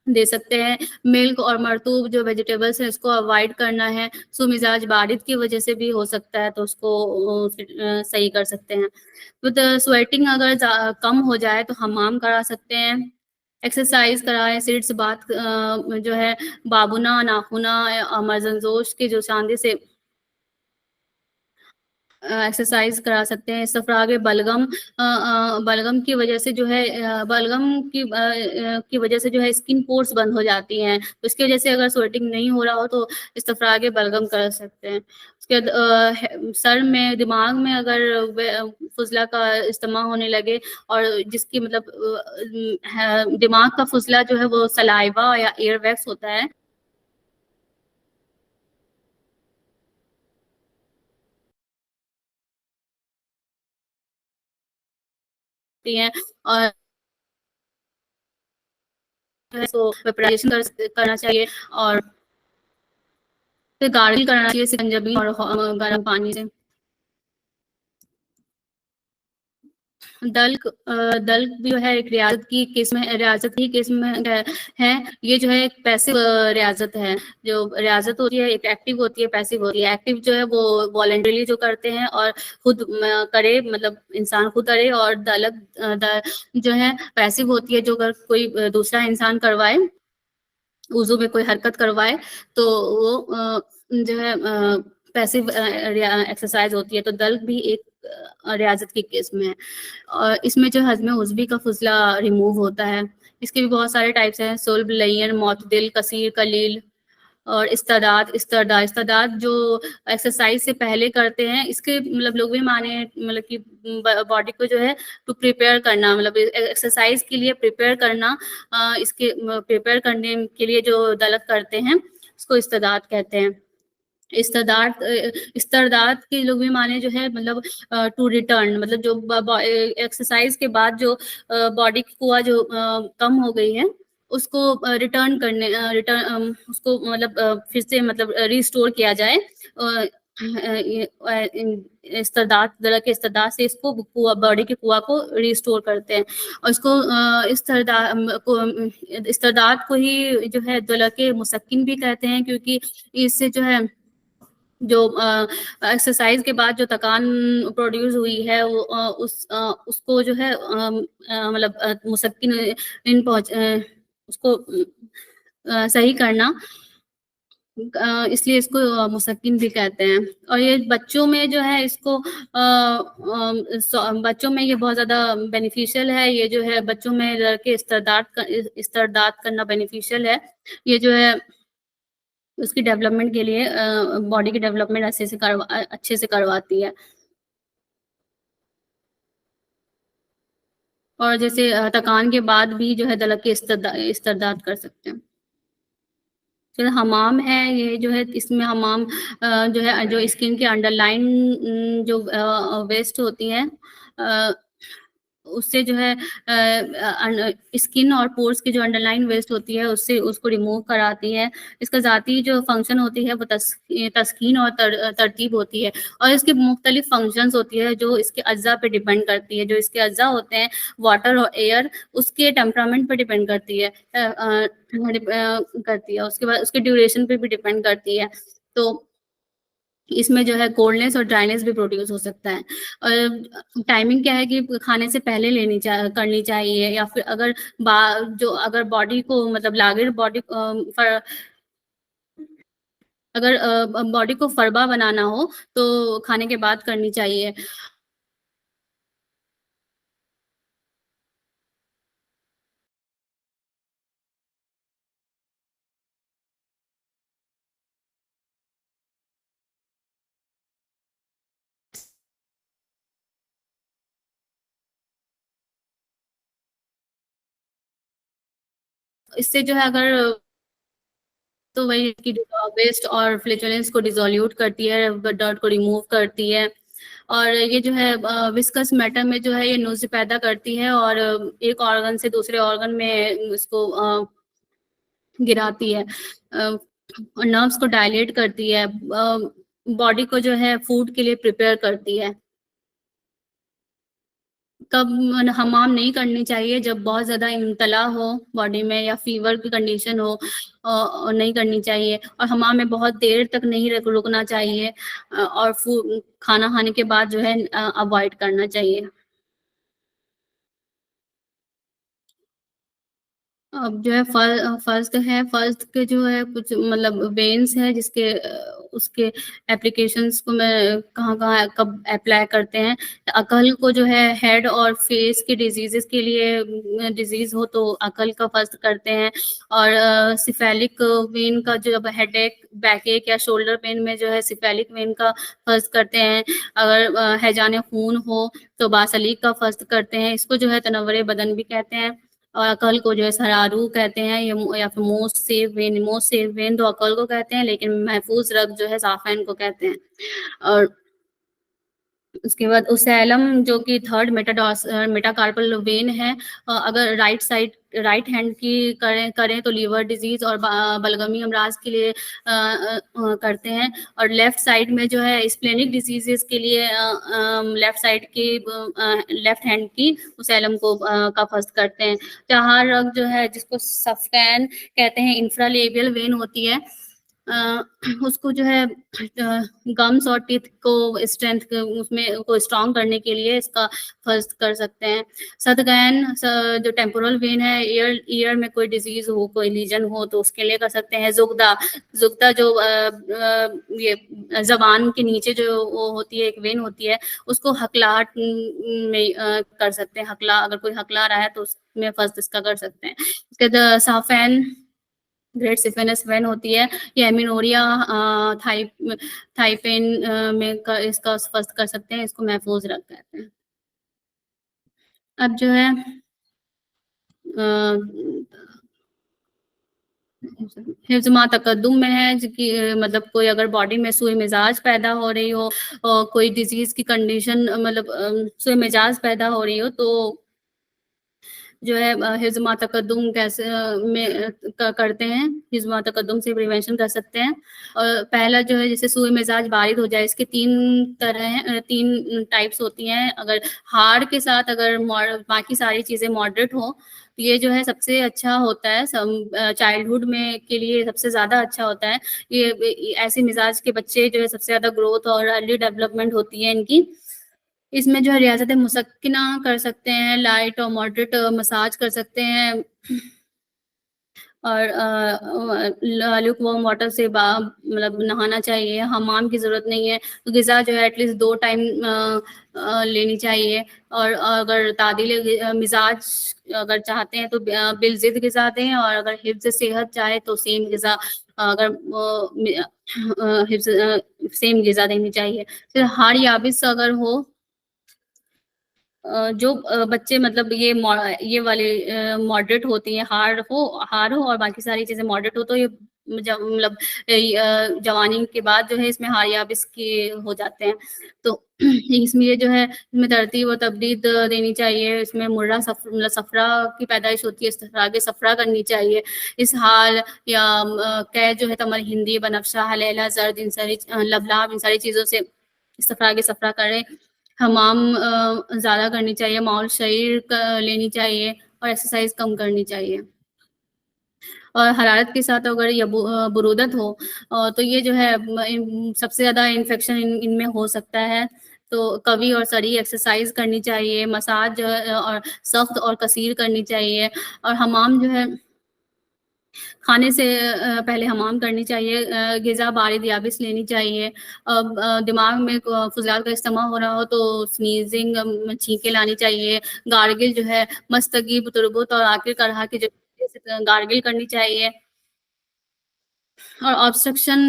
दे सकते हैं। मिल्क और मरतूब जो वेजिटेबल्स हैं इसको अवॉइड करना है। सुमिज़ाज बारिद की वजह से भी हो सकता है, तो उसको सही कर सकते हैं। विद स्वेटिंग अगर कम हो जाए तो हमाम करा सकते हैं। एक्सरसाइज कराएँ, सीड्स बात जो है बाबुना, नाखुना, मर्ज़नजोश के जो सांदे से एक्सरसाइज करा सकते हैं। इस्तफ़राग बलगम की वजह से जो है की वजह से जो है स्किन पोर्स बंद हो जाती हैं। तो इसकी वजह से अगर स्वेटिंग नहीं हो रहा हो तो इस्तफ़राग बलगम कर सकते हैं। उसके बाद सर में, दिमाग में अगर फ़ुज़ला का इस्तेमाल होने लगे, और जिसकी मतलब दिमाग का फ़ुज़ला जो है वो सलाइवा या एयर वैक्स होता है। हैं, और जो है सो वेपराइज़ेशन करना चाहिए। और फिर गार्गल करना चाहिए सिकंजबी और गर्म पानी से। दल्क भी जो है एक रियाजत की किस्म है। ये जो है एक पैसिव रियाजत है। जो रियाजत होती है एक एक्टिव होती है, पैसिव होती है। एक्टिव जो है वो वॉलंटरीली जो करते हैं और खुद करे, मतलब इंसान खुद करे, और जो है पैसिव होती है, जो अगर कोई दूसरा इंसान करवाए, वुजू में कोई हरकत करवाए, तो वो जो है पैसिव एक्सरसाइज होती है। तो दल्क भी एक रियाजत की किस्म है। और इसमें जो हज़्म उज़वी का फुजला रिमूव होता है। इसके भी बहुत सारे टाइप्स हैं, सुल्ब, लय्यन, मुअतदिल, कसीर, कलील और इस्तादाद जो एक्सरसाइज से पहले करते हैं। इसके मतलब लोग भी माने, मतलब कि बॉडी को जो है टू प्रिपेयर करना, मतलब एक्सरसाइज के लिए प्रिपेयर करना, इसके प्रिपेयर करने के लिए जो दलक करते हैं उसको इस्तादाद कहते हैं। इस्तादाद के लोग भी माने जो है, मतलब टू रिटर्न, मतलब जो एक्सरसाइज के बाद जो बॉडी की कुआ जो कम हो गई है, उसको रिटर्न करने उसको मतलब फिर से मतलब रिस्टोर किया जाए। इस्तादाद से इसको बॉडी के कुआ को रिस्टोर करते हैं। और इसको इस्तादाद को ही जो है दलक मुसक्किन भी कहते हैं, क्योंकि इससे जो है जो एक्सरसाइज के बाद जो थकान प्रोड्यूस हुई है, वो उसको जो है मतलब मुसक्किन इन पहुंच उसको सही करना, इसलिए इसको मुसक्किन भी कहते हैं। और ये बच्चों में जो है इसको बच्चों में ये बहुत ज़्यादा बेनिफिशियल है। ये जो है बच्चों में लड़के इस्तादाद करना बेनिफिशियल है। ये जो है उसकी डेवलपमेंट के लिए बॉडी की डेवलपमेंट अच्छे से करवाती है। और जैसे थकान के बाद भी जो है दलक के इस्तादाद कर सकते हैं। फिर हमाम है, ये जो है इसमें हमाम जो है जो स्किन के अंडरलाइन जो वेस्ट होती है, उससे जो है स्किन और पोर्स की जो अंडरलाइन वेस्ट होती है, उससे उसको रिमूव कराती है। इसका ज़ाती जो फंक्शन होती है वो तस्कीन और तरतीब होती है। और इसके मुख्तलिफ फंक्शंस होती है जो इसके अज्जा पे डिपेंड करती है। जो इसके अज्जा होते हैं वाटर और एयर, उसके टेम्परामेंट पे डिपेंड करती है, उसके बाद उसके ड्यूरेशन पे भी डिपेंड करती है। तो इसमें जो है कोल्डनेस और ड्राइनेस भी प्रोड्यूस हो सकता है। और टाइमिंग क्या है कि खाने से पहले करनी चाहिए, या फिर अगर जो अगर बॉडी को मतलब लागेर बॉडी अगर बॉडी को फरबा बनाना हो तो खाने के बाद करनी चाहिए। इससे जो है अगर तो वही कि वेस्ट और फ्लैचुलेंस को डिसोल्यूट करती है, डर्ट को रिमूव करती है। और ये जो है विस्कस मैटर में जो है ये नोज पैदा करती है, और एक ऑर्गन से दूसरे ऑर्गन में इसको गिराती है, और नर्व्स को डायलेट करती है, बॉडी को जो है फूड के लिए प्रिपेयर करती है। कब हमाम नहीं करनी चाहिए? जब बहुत ज़्यादा इम्तला हो बॉडी में या फीवर की कंडीशन हो, और नहीं करनी चाहिए। और हमाम में बहुत देर तक नहीं रुकना चाहिए, और खाना खाने के बाद जो है अवॉइड करना चाहिए। अब जो है फर्स्ट के जो है कुछ मतलब वेन्स है, जिसके उसके एप्लीकेशंस को मैं कहाँ-कहाँ कब अप्लाई करते हैं। अकल को जो है हेड और फेस के डिजीज़ेज़ के लिए डिज़ीज़ हो तो अकल का फर्स्ट करते हैं। और सिफेलिक वेन का जब हेडेक, बैकएक या शोल्डर पेन में जो है सिफेलिक वेन का फर्स्ट करते हैं। अगर हैजान खून हो तो बासलीक का फर्स्ट करते हैं। इसको जो है तनव्वुर बदन भी कहते हैं। और अकल को जो है सरारू कहते हैं, या फिर मोस्ट सेफ वेन तो अकल को कहते हैं, लेकिन महफूज रग जो है साफैन को कहते हैं। और उसके बाद ओसैलम जो कि थर्ड मेटाकार्पल वेन है। अगर राइट हैंड की करें तो लीवर डिजीज और बलगमी अमराज के लिए करते हैं। और लेफ्ट साइड में जो है स्प्लेनिक डिजीजेस के लिए लेफ्ट हैंड की ओसैलम को का फर्स्ट करते हैं। चार रग जो है जिसको सफ्टैन कहते हैं, इंफ्रालेबियल वेन होती है, उसको जो है गम्स और टीथ को उसमें को स्ट्रॉन्ग करने के लिए इसका फर्स्ट कर सकते हैं। सतगैन जो टेम्पोरल वेन है, ईयर में कोई डिजीज हो, कोई लीजन हो तो उसके लिए कर सकते हैं। जुगदा जो ये जबान के नीचे जो वो होती है, एक वेन होती है, उसको हकलाहट में कर सकते हैं। अगर कोई हकला रहा है तो उसमें फर्स्ट इसका कर सकते हैं। उसके बाद साफेन ग्रेट सिफिलिस वेन होती है, ये एमिनोरिया थाइपेन में इसका फर्स्ट कर सकते हैं, इसको महफूज रख कहते हैं। अब जो है हिफ्ज़ तकद्दुम में है कि मतलब कोई अगर बॉडी में सुई मिजाज पैदा हो रही हो और कोई डिजीज की कंडीशन मतलब सुई मिजाज पैदा हो रही हो तो जो है हिज़्मा तकद्दुम कैसे करते हैं, हिज़्मा तकद्दुम से प्रिवेंशन कर सकते हैं। और पहला जो है जैसे सुई मिजाज बारिद हो जाए, इसके 3 टाइप्स होती हैं। अगर हार्ड के साथ अगर बाकी सारी चीज़ें मॉडरेट हो तो ये जो है सबसे अच्छा होता है, चाइल्डहुड में के लिए सबसे ज़्यादा अच्छा होता है। ये ऐसे मिजाज के बच्चे जो है सबसे ज़्यादा ग्रोथ और अर्ली डेवलपमेंट होती है इनकी। इसमें जो है रियाज़त मुसक्किना कर सकते हैं, लाइट और मॉडरेट मसाज कर सकते हैं, और ल्यूक वार्म वाटर से मतलब नहाना चाहिए, हमाम की ज़रूरत नहीं है। तो ग़िज़ा जो है एटलीस्ट 2 टाइम लेनी चाहिए। और अगर तादील मिजाज अगर चाहते हैं तो बिलज़िद ग़िज़ा दें, और अगर हिफ्ज़ सेहत चाहे तो सेम ग़िज़ा अगर हिफ्ज़ सेम ग़िज़ा देनी चाहिए। फिर हार याबिस अगर हो, जो बच्चे मतलब ये वाले मॉडरेट होती हैं, हार हो और बाकी सारी चीज़ें मॉडरेट हो, तो ये मतलब जवानी के बाद जो है इसमें हार याबिस के हो जाते हैं। तो इसमें ये जो है इसमें तरतीब और तबदीद देनी चाहिए। इसमें मतलब सफ़रा की पैदाइश होती है, इस तरह आगे सफ़रा करनी चाहिए। इसहाल या कै जो है तमर हिंदी, बनफशा, हलेला, ज़र्द, इन सारी लबलाब, इन सारी चीज़ों से इस तरह आगे सफ़रा करें। हमाम ज़्यादा करनी चाहिए, माउल शरीर लेनी चाहिए और एक्सरसाइज कम करनी चाहिए। और हरारत के साथ अगर ये बुरूदत हो तो ये जो है सबसे ज़्यादा इन्फेक्शन इनमें हो सकता है। तो कवी और सरी एक्सरसाइज करनी चाहिए, मसाज जो है और सख्त और कसीर करनी चाहिए। और हमाम जो है खाने से पहले हमाम करनी चाहिए। ग़िज़ा बारिद याबिस लेनी चाहिए। दिमाग में फुज़लात का इस्तेमाल हो रहा हो तो स्नीज़िंग छींके लानी चाहिए। गार्गिल जो है मस्तगीब, तुरबुत और आखिर करहा की जो गार्गिल करनी चाहिए। और ऑब्स्ट्रक्शन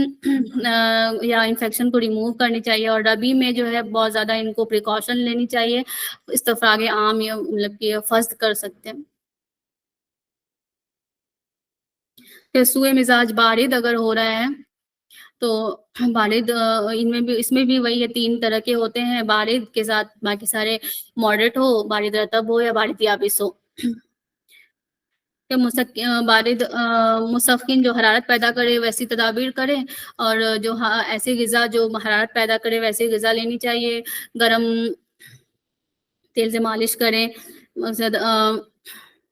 या इन्फेक्शन को रिमूव करनी चाहिए। और रबी में जो है बहुत ज़्यादा इनको प्रिकॉशन लेनी चाहिए। इस्तफ़रागे आम या मतलब कि फ़स्त कर सकते हैं। फिर सूए मिज़ाज बारिद अगर हो रहा है तो बारिद इनमें भी इसमें भी वही है, 3 तरह के होते हैं। बारिद के साथ बाकी सारे मॉडरेट हो, बारिद रतब हो या बारिद याबिस हो। मुसफ़्क़िन जो हरारत पैदा करे वैसी तदाबीर करें, और जो ऐसी ग़िज़ा जो हरारत पैदा करे वैसी ग़िज़ा लेनी चाहिए। गरम तेल से मालिश करें। मक़सद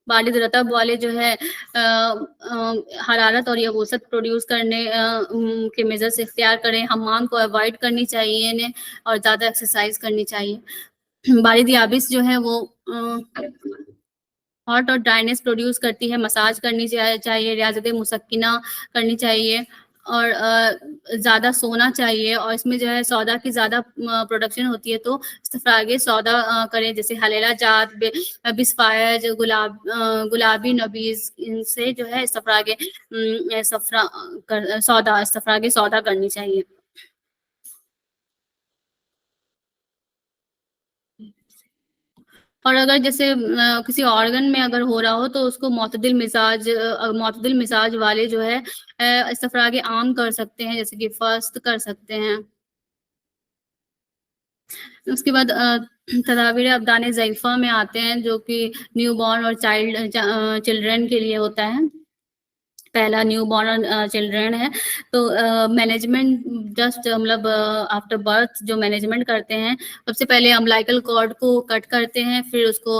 बालिद रतब वाले जो है हरारत और यबूसत प्रोड्यूस करने के मेजर्स इख्तियार करें। हमाम को अवॉइड करनी चाहिए इन्हें, और ज़्यादा एक्सरसाइज करनी चाहिए। बारिद याबिस जो है वो हॉट और ड्राइनेस प्रोड्यूस करती है, मसाज करनी चाहिए, रियाज़त मुसक्किना करनी चाहिए, और ज़्यादा सोना चाहिए। और इसमें जो है सौदा की ज़्यादा प्रोडक्शन होती है तो इस्तफ़रागे सौदा करें, जैसे हलेला जात, बिस्फायर, जो गुलाबी नबीज़, इनसे जो है इस्तफ़रागे इस्तफ़रागे सौदा करनी चाहिए। और अगर जैसे किसी ऑर्गन में अगर हो रहा हो तो उसको मुतदिल मिज़ाज वाले जो है इस्तफ़रागे आम कर सकते हैं, जैसे कि फ़ास्ट कर सकते हैं। उसके बाद तदाबीर अब्दान ज़ईफ़ा में आते हैं, जो कि न्यूबॉर्न और चिल्ड्रन के लिए होता है। पहला न्यूबॉर्न चिल्ड्रन है, तो मैनेजमेंट जस्ट मतलब आफ्टर बर्थ जो मैनेजमेंट करते हैं, सबसे पहले अम्बिलिकल कॉर्ड को कट करते हैं, फिर उसको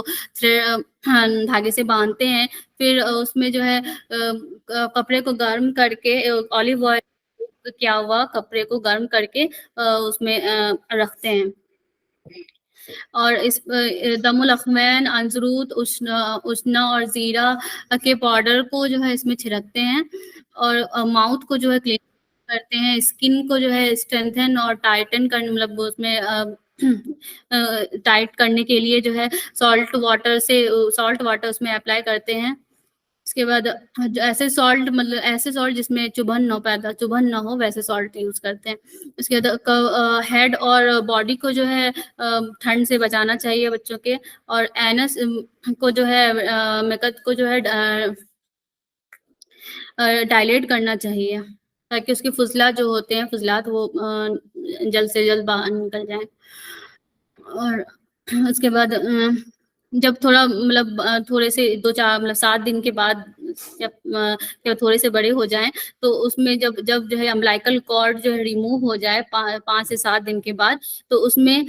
धागे से बांधते हैं, फिर उसमें जो है कपड़े को गर्म करके ऑलिव ऑयल किया हुआ कपड़े को गर्म करके उसमें रखते हैं। और इस दमुल अखमैन, अंजरूत, उशना और ज़ीरा के पाउडर को जो है इसमें छिड़कते हैं, और माउथ को जो है क्लीन करते हैं, स्किन को जो है स्ट्रेंथन और टाइटन करने मतलब उसमें टाइट करने के लिए जो है सॉल्ट वाटर उसमें अप्लाई करते हैं। उसके बाद ऐसे सॉल्ट जिसमें चुभन ना हो वैसे सॉल्ट यूज़ करते हैं। उसके बाद हेड और बॉडी को जो है ठंड से बचाना चाहिए बच्चों के, और एनस को जो है मेकअप को जो है डायलेट करना चाहिए, ताकि उसके फुजलात जो होते हैं फुजलात वो जल्द से जल्द बाहर निकल जाएँ। और उसके बाद जब थोड़ा मतलब थोड़े से 2-4 मतलब 7 दिन के बाद जब थोड़े से बड़े हो जाएँ, तो उसमें जब जब जो है अम्बिलिकल कॉर्ड जो है रिमूव हो जाए 5 से 7 दिन के बाद, तो उसमें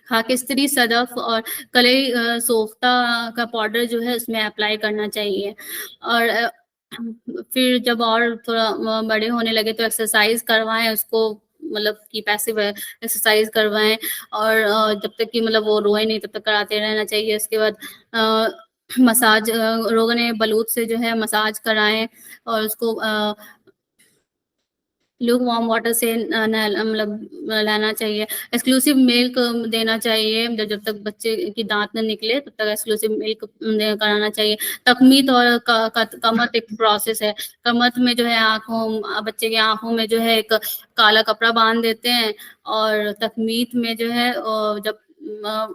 खाकिस्त्री, सदफ और कलई सोख्ता का पाउडर जो है उसमें अप्लाई करना चाहिए। और फिर जब और थोड़ा बड़े होने लगे तो एक्सरसाइज़ करवाएँ उसको, मतलब कि पैसिव एक्सरसाइज़ करवाएँ, और जब तक कि मतलब वो रोए नहीं तब तक कराते रहना चाहिए। उसके बाद मसाज रोगन बलूत से जो है मसाज कराएँ, और उसको लूक वार्म वाटर से मतलब नहलाना चाहिए। एक्सक्लूसिव मिल्क देना चाहिए, जब तक बच्चे की दाँत ना निकले तब तक एक्सक्लूसिव मिल्क कराना चाहिए। तकमीत और कमत एक प्रोसेस है। कमत में जो है बच्चे की आँखों में जो है एक काला कपड़ा बाँध देते हैं, और तकमीत में जो है जब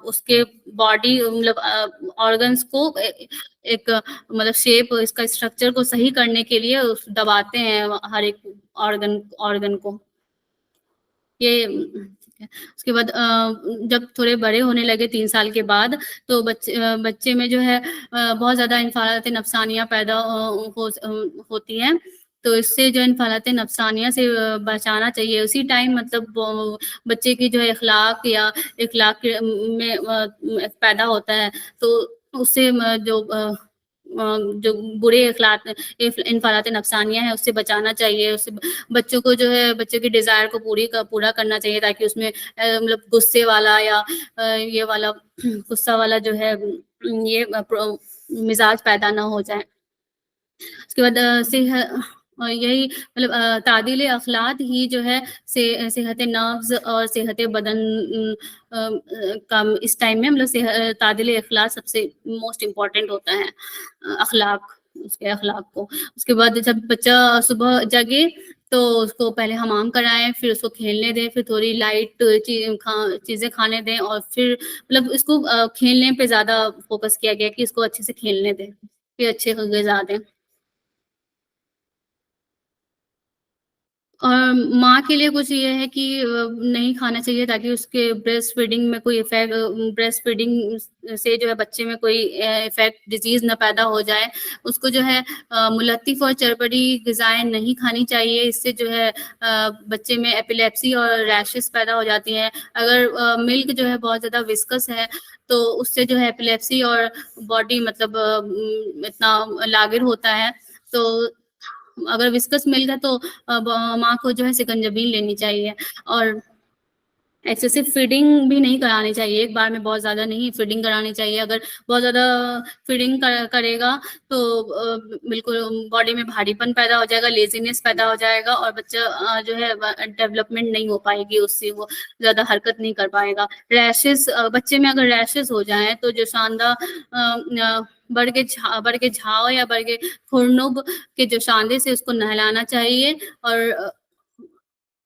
उसके बॉडी मतलब ऑर्गन्स को एक मतलब शेप इसका स्ट्रक्चर को सही करने के लिए दबाते हैं हर एक ऑर्गन को। ये ठीक है। उसके बाद जब थोड़े बड़े होने लगे 3 साल के बाद, तो बच्चे में जो है बहुत ज़्यादा इन्फालात नफ़्सानियाँ पैदा होती हैं। तो इससे जो इन्फालात नफ़्सानिया से बचाना चाहिए। उसी टाइम मतलब बच्चे की जो है इख़लाक़ में पैदा होता है, तो उससे जो बुरे इन्फालात नफ़्सानिया हैं उससे बचाना चाहिए। उससे बच्चों को जो है बच्चों की डिज़ायर को पूरा करना चाहिए, ताकि उसमें मतलब गुस्से वाला या ये वाला गुस्सा वाला जो है ये मिज़ाज पैदा ना हो जाए। उसके बाद यही मतलब तादील अखलाक ही जो है सेहत नफ्स और सेहत बदन का इस टाइम में मतलब तादील अखलाक सबसे मोस्ट इम्पॉर्टेंट होता है, अखलाक उसके अखलाक को। उसके बाद जब बच्चा सुबह जगे तो उसको पहले हमाम कराएँ, फिर उसको खेलने दें, फिर थोड़ी लाइट चीज़ें खाने दें, और फिर मतलब इसको खेलने पे ज़्यादा फ़ोकस किया गया है कि इसको अच्छे से खेलने दें, फिर अच्छे ग़िज़ा दें। माँ के लिए कुछ ये है कि नहीं खाना चाहिए, ताकि उसके ब्रेस्ट फीडिंग में कोई इफ़ेक्ट ब्रेस्ट फीडिंग से जो है बच्चे में कोई इफ़ेक्ट डिज़ीज़ ना पैदा हो जाए। उसको जो है मुलत्तिफ़ और चरबरी ग़िज़ाएँ नहीं खानी चाहिए, इससे जो है बच्चे में एपिलेप्सी और रैशेज़ पैदा हो जाती हैं। अगर मिल्क जो है बहुत ज़्यादा विस्कस है, तो उससे जो है एपिलेप्सी और बॉडी मतलब इतना लागिर होता है, तो अगर विस्कस मिल्क है तो माँ को जो है सिकंजबीन लेनी चाहिए, और एक्सेसिव फीडिंग भी नहीं करानी चाहिए, एक बार में बहुत ज़्यादा नहीं फीडिंग करानी चाहिए। अगर बहुत ज़्यादा फीडिंग करेगा तो बिल्कुल बॉडी में भारीपन पैदा हो जाएगा, लेज़ीनेस पैदा हो जाएगा, और बच्चा जो है डेवलपमेंट नहीं हो पाएगी उससे, वो ज़्यादा हरकत नहीं कर पाएगा। रैशेज़ बच्चे में अगर रैशेज़ हो जाएँ तो जो बढ़ के झाव या बढ़ के खुरनुब के जो शांदे से उसको नहलाना चाहिए, और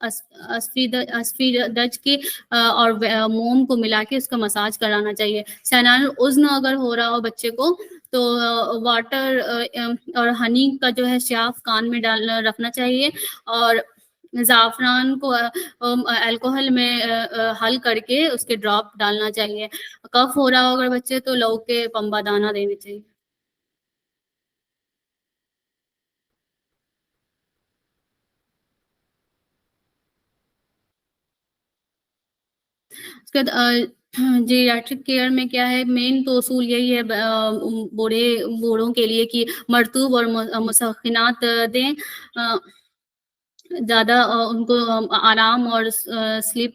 अस्फ़ीदज की और मोम को मिला के उसका मसाज कराना चाहिए। सैनानुल उज़्न अगर हो रहा हो बच्चे को, तो वाटर और हनी का जो है स्याफ़ कान में रखना चाहिए, और ज़ाफ़रान को अल्कोहल में हल करके उसके ड्रॉप डालना चाहिए। कफ़ हो रहा हो अगर बच्चे तो लौंग के पंबा दाना देने चाहिए। उसके बाद जीरियाट्रिक केयर में क्या है, मेन तो उसूल यही है बूढ़ों के लिए कि मरतूब और मुसक्किनात दें। अ, ज़्यादा उनको आराम और स्लीप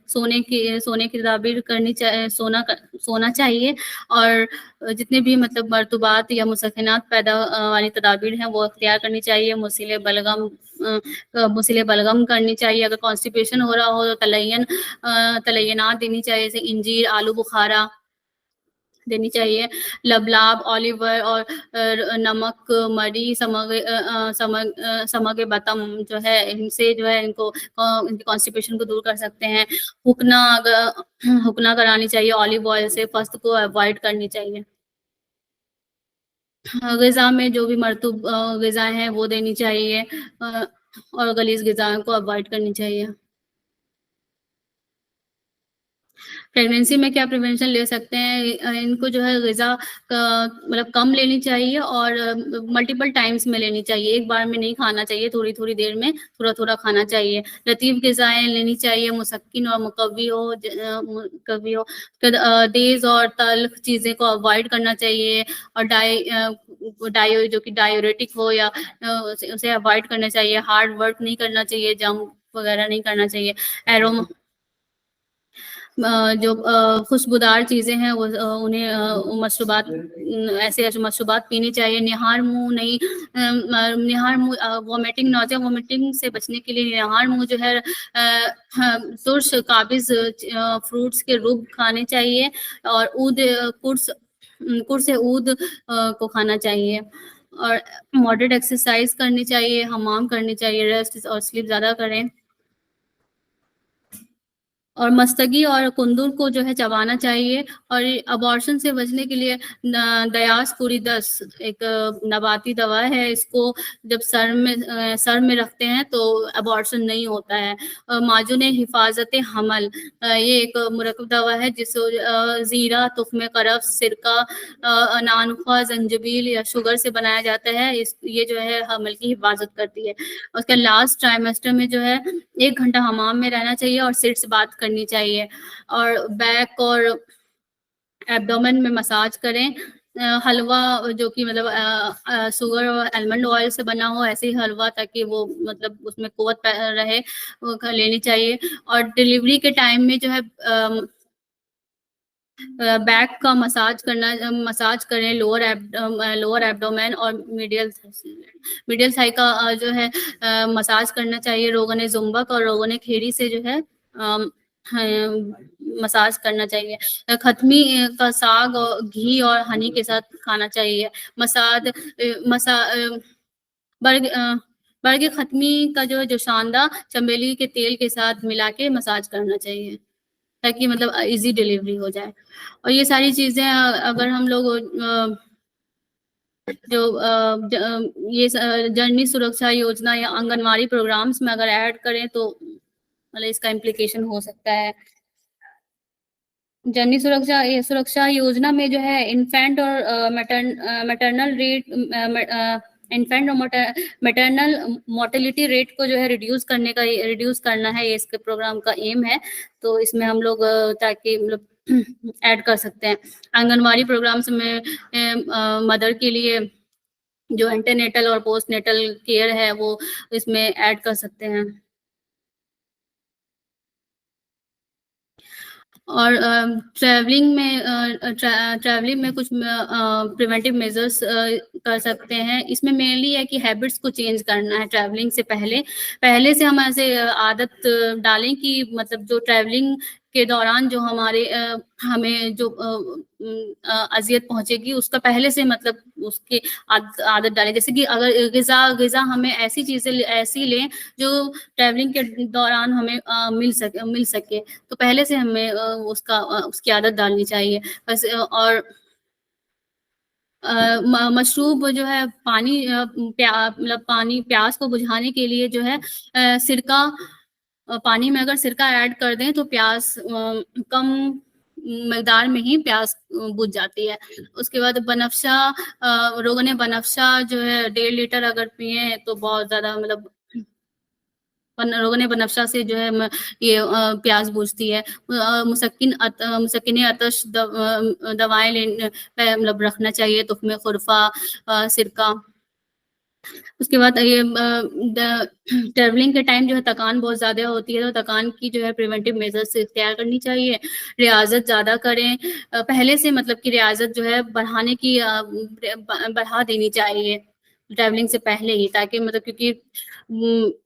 सोने की तदाबीर करनी सोना चाहिए, और जितने भी मतलब मर्तूबात या मुसक्किनात वाली तदाबीर हैं वो अख्तियार करनी चाहिए। मुसिले बलगम करनी चाहिए। अगर कॉन्स्टिपेशन हो रहा हो तो तलय्यनात देनी चाहिए, जैसे इंजीर, आलू बुखारा देनी चाहिए। लबलाब, ऑलिव ऑयल और नमक, मरी, समग बतम जो है, इनसे जो है इनको इनकी कॉन्स्टिपेशन को दूर कर सकते हैं। हुकना करानी चाहिए ऑलिव ऑयल से, फ़स्त को अवॉइड करनी चाहिए। ग़िज़ा में जो भी मरतूब ग़िज़ाएँ हैं वो देनी चाहिए, और गलीज़ ग़िज़ाओं को अवॉइड करनी चाहिए। प्रेगनेंसी में क्या प्रिवेंशन ले सकते हैं? इनको जो है ग़िज़ा मतलब कम लेनी चाहिए, और मल्टीपल टाइम्स में लेनी चाहिए। एक बार में नहीं खाना चाहिए, थोड़ी-थोड़ी देर में थोड़ा-थोड़ा खाना चाहिए। लतीफ़ ग़िज़ाएँ लेनी चाहिए, मुसक्किन और मुक़व्वी हो। फिर तेज़ और तल्ख़ चीज़ें को अवॉइड करना चाहिए, और जो कि डाययूरेटिक हो या उसे अवॉइड करना चाहिए। हार्ड वर्क नहीं करना चाहिए, जंक वग़ैरह नहीं करना चाहिए। एरोमा जो खुशबूदार चीज़ें हैं वो उन्हें ऐसे मशरूबात पीनी चाहिए। निहार मुँह वॉमिटिंग, नौज़िया वॉमिटिंग से बचने के लिए निहार मुँह जो है तुर्श काबिज़ फ्रूट्स के रूब खाने चाहिए, और कुर्स ऊद को खाना चाहिए, और मॉडरेट एक्सरसाइज़ करनी चाहिए, हमाम करनी चाहिए, रेस्ट और स्लीप ज़्यादा करें। और मस्तगी और कुंदरू को जो है चबाना चाहिए, और अबॉर्शन से बचने के लिए दयासपुरी 10 एक नबाती दवा है, इसको जब सर में रखते हैं तो अबॉर्शन नहीं होता है। माजुन हिफाजत हमल, ये एक मुरक्कब दवा है जिसको ज़ीरा, तुख्म करफ़, सिरका, नानुख्वा, ज़ंजबील या शुगर से बनाया जाता है। ये जो है हमल की हिफाजत करती है। उसके लास्ट ट्राइमेस्टर में जो है 1 घंटा हमाम में रहना चाहिए, और सिर से बात करनी चाहिए, और बैक और एब्डोमेन में मसाज करें। हलवा जो कि मतलब शुगर और आलमंड ऑयल से बना हो, ऐसे ही हलवा, ताकि वो मतलब उसमें क़ुव्वत रहे, वो लेनी चाहिए। और डिलीवरी के टाइम में जो है बैक का मसाज करें, लोअर एब्डोमेन और मीडियल थाई का जो है मसाज करना चाहिए। रोगन ज़ुम्बक और रोगन खेड़ी से जो है मसाज करना चाहिए। खतमी का साग और घी और हनी के साथ खाना चाहिए। मसाज मसा बर्ग बर्ग खतमी का जो है जोशानदा चमेली के तेल के साथ मिला के मसाज करना चाहिए, ताकि मतलब ईज़ी डिलीवरी हो जाए। और ये सारी चीज़ें अगर हम लोग जो ये जननी सुरक्षा योजना या आंगनवाड़ी प्रोग्राम्स में अगर ऐड करें तो मतलब इसका इम्प्लीकेशन हो सकता है। जननी सुरक्षा योजना में जो है इन्फेंट और मैटरनल मोर्टेलिटी रेट को जो है रिड्यूस करना है, ये इसके प्रोग्राम का एम है। तो इसमें हम लोग ताकि मतलब ऐड कर सकते हैं। आंगनवाड़ी प्रोग्राम्स में मदर के लिए जो एंटीनेटल और पोस्टनेटल केयर है वो इसमें ऐड कर सकते हैं। और ट्रैवलिंग में कुछ प्रिवेंटिव मेजर्स कर सकते हैं। इसमें मेनली है कि हैबिट्स को चेंज करना है ट्रैवलिंग से पहले से हम ऐसे आदत डालें कि मतलब जो ट्रैवलिंग के दौरान जो हमें जो अज़ियत पहुँचेगी उसका पहले से मतलब उसकी आदत डालें। जैसे कि अगर ग़िज़ा हमें ऐसी लें जो ट्रैवलिंग के दौरान हमें मिल सके। तो पहले से हमें उसकी आदत डालनी चाहिए। बस और मशरूब जो है पानी मतलब पानी प्यास को बुझाने के लिए जो है सिरका पानी में अगर सिरका ऐड कर दें तो प्यास कम मकदार में ही प्यास बुझ जाती है। उसके बाद बनफशा रोगन बनफशा जो है 1.5 लीटर अगर पिए तो बहुत ज़्यादा मतलब रोगन बनफशा से जो है ये प्यास बुझती है। मुसक्किन आतश दवाएं मतलब रखना चाहिए, तुफ़्मे खुरफा सिरका। उसके बाद ये ट्रैवलिंग के टाइम जो है थकान बहुत ज़्यादा होती है, तो थकान की जो है प्रिवेंटिव मेजर्स इख्तियार करनी चाहिए। रियाज़त ज़्यादा करें, पहले से मतलब कि रियाज़त जो है बढ़ाने की बढ़ा देनी चाहिए ट्रैवलिंग से पहले ही, ताकि मतलब क्योंकि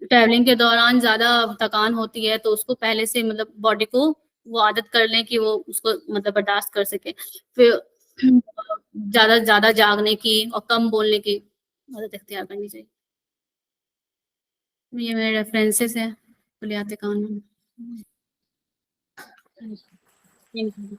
ट्रैवलिंग के दौरान ज़्यादा थकान होती है तो उसको पहले से मतलब बॉडी को वो आदत कर लें कि वो उसको मतलब बर्दाश्त कर सके। फिर ज़्यादा से ज़्यादा जागने की और कम बोलने की आदत इख्तियार करनी चाहिए। ये मेरे रेफरेंसेस हैं कुलियात कानून। Thank you.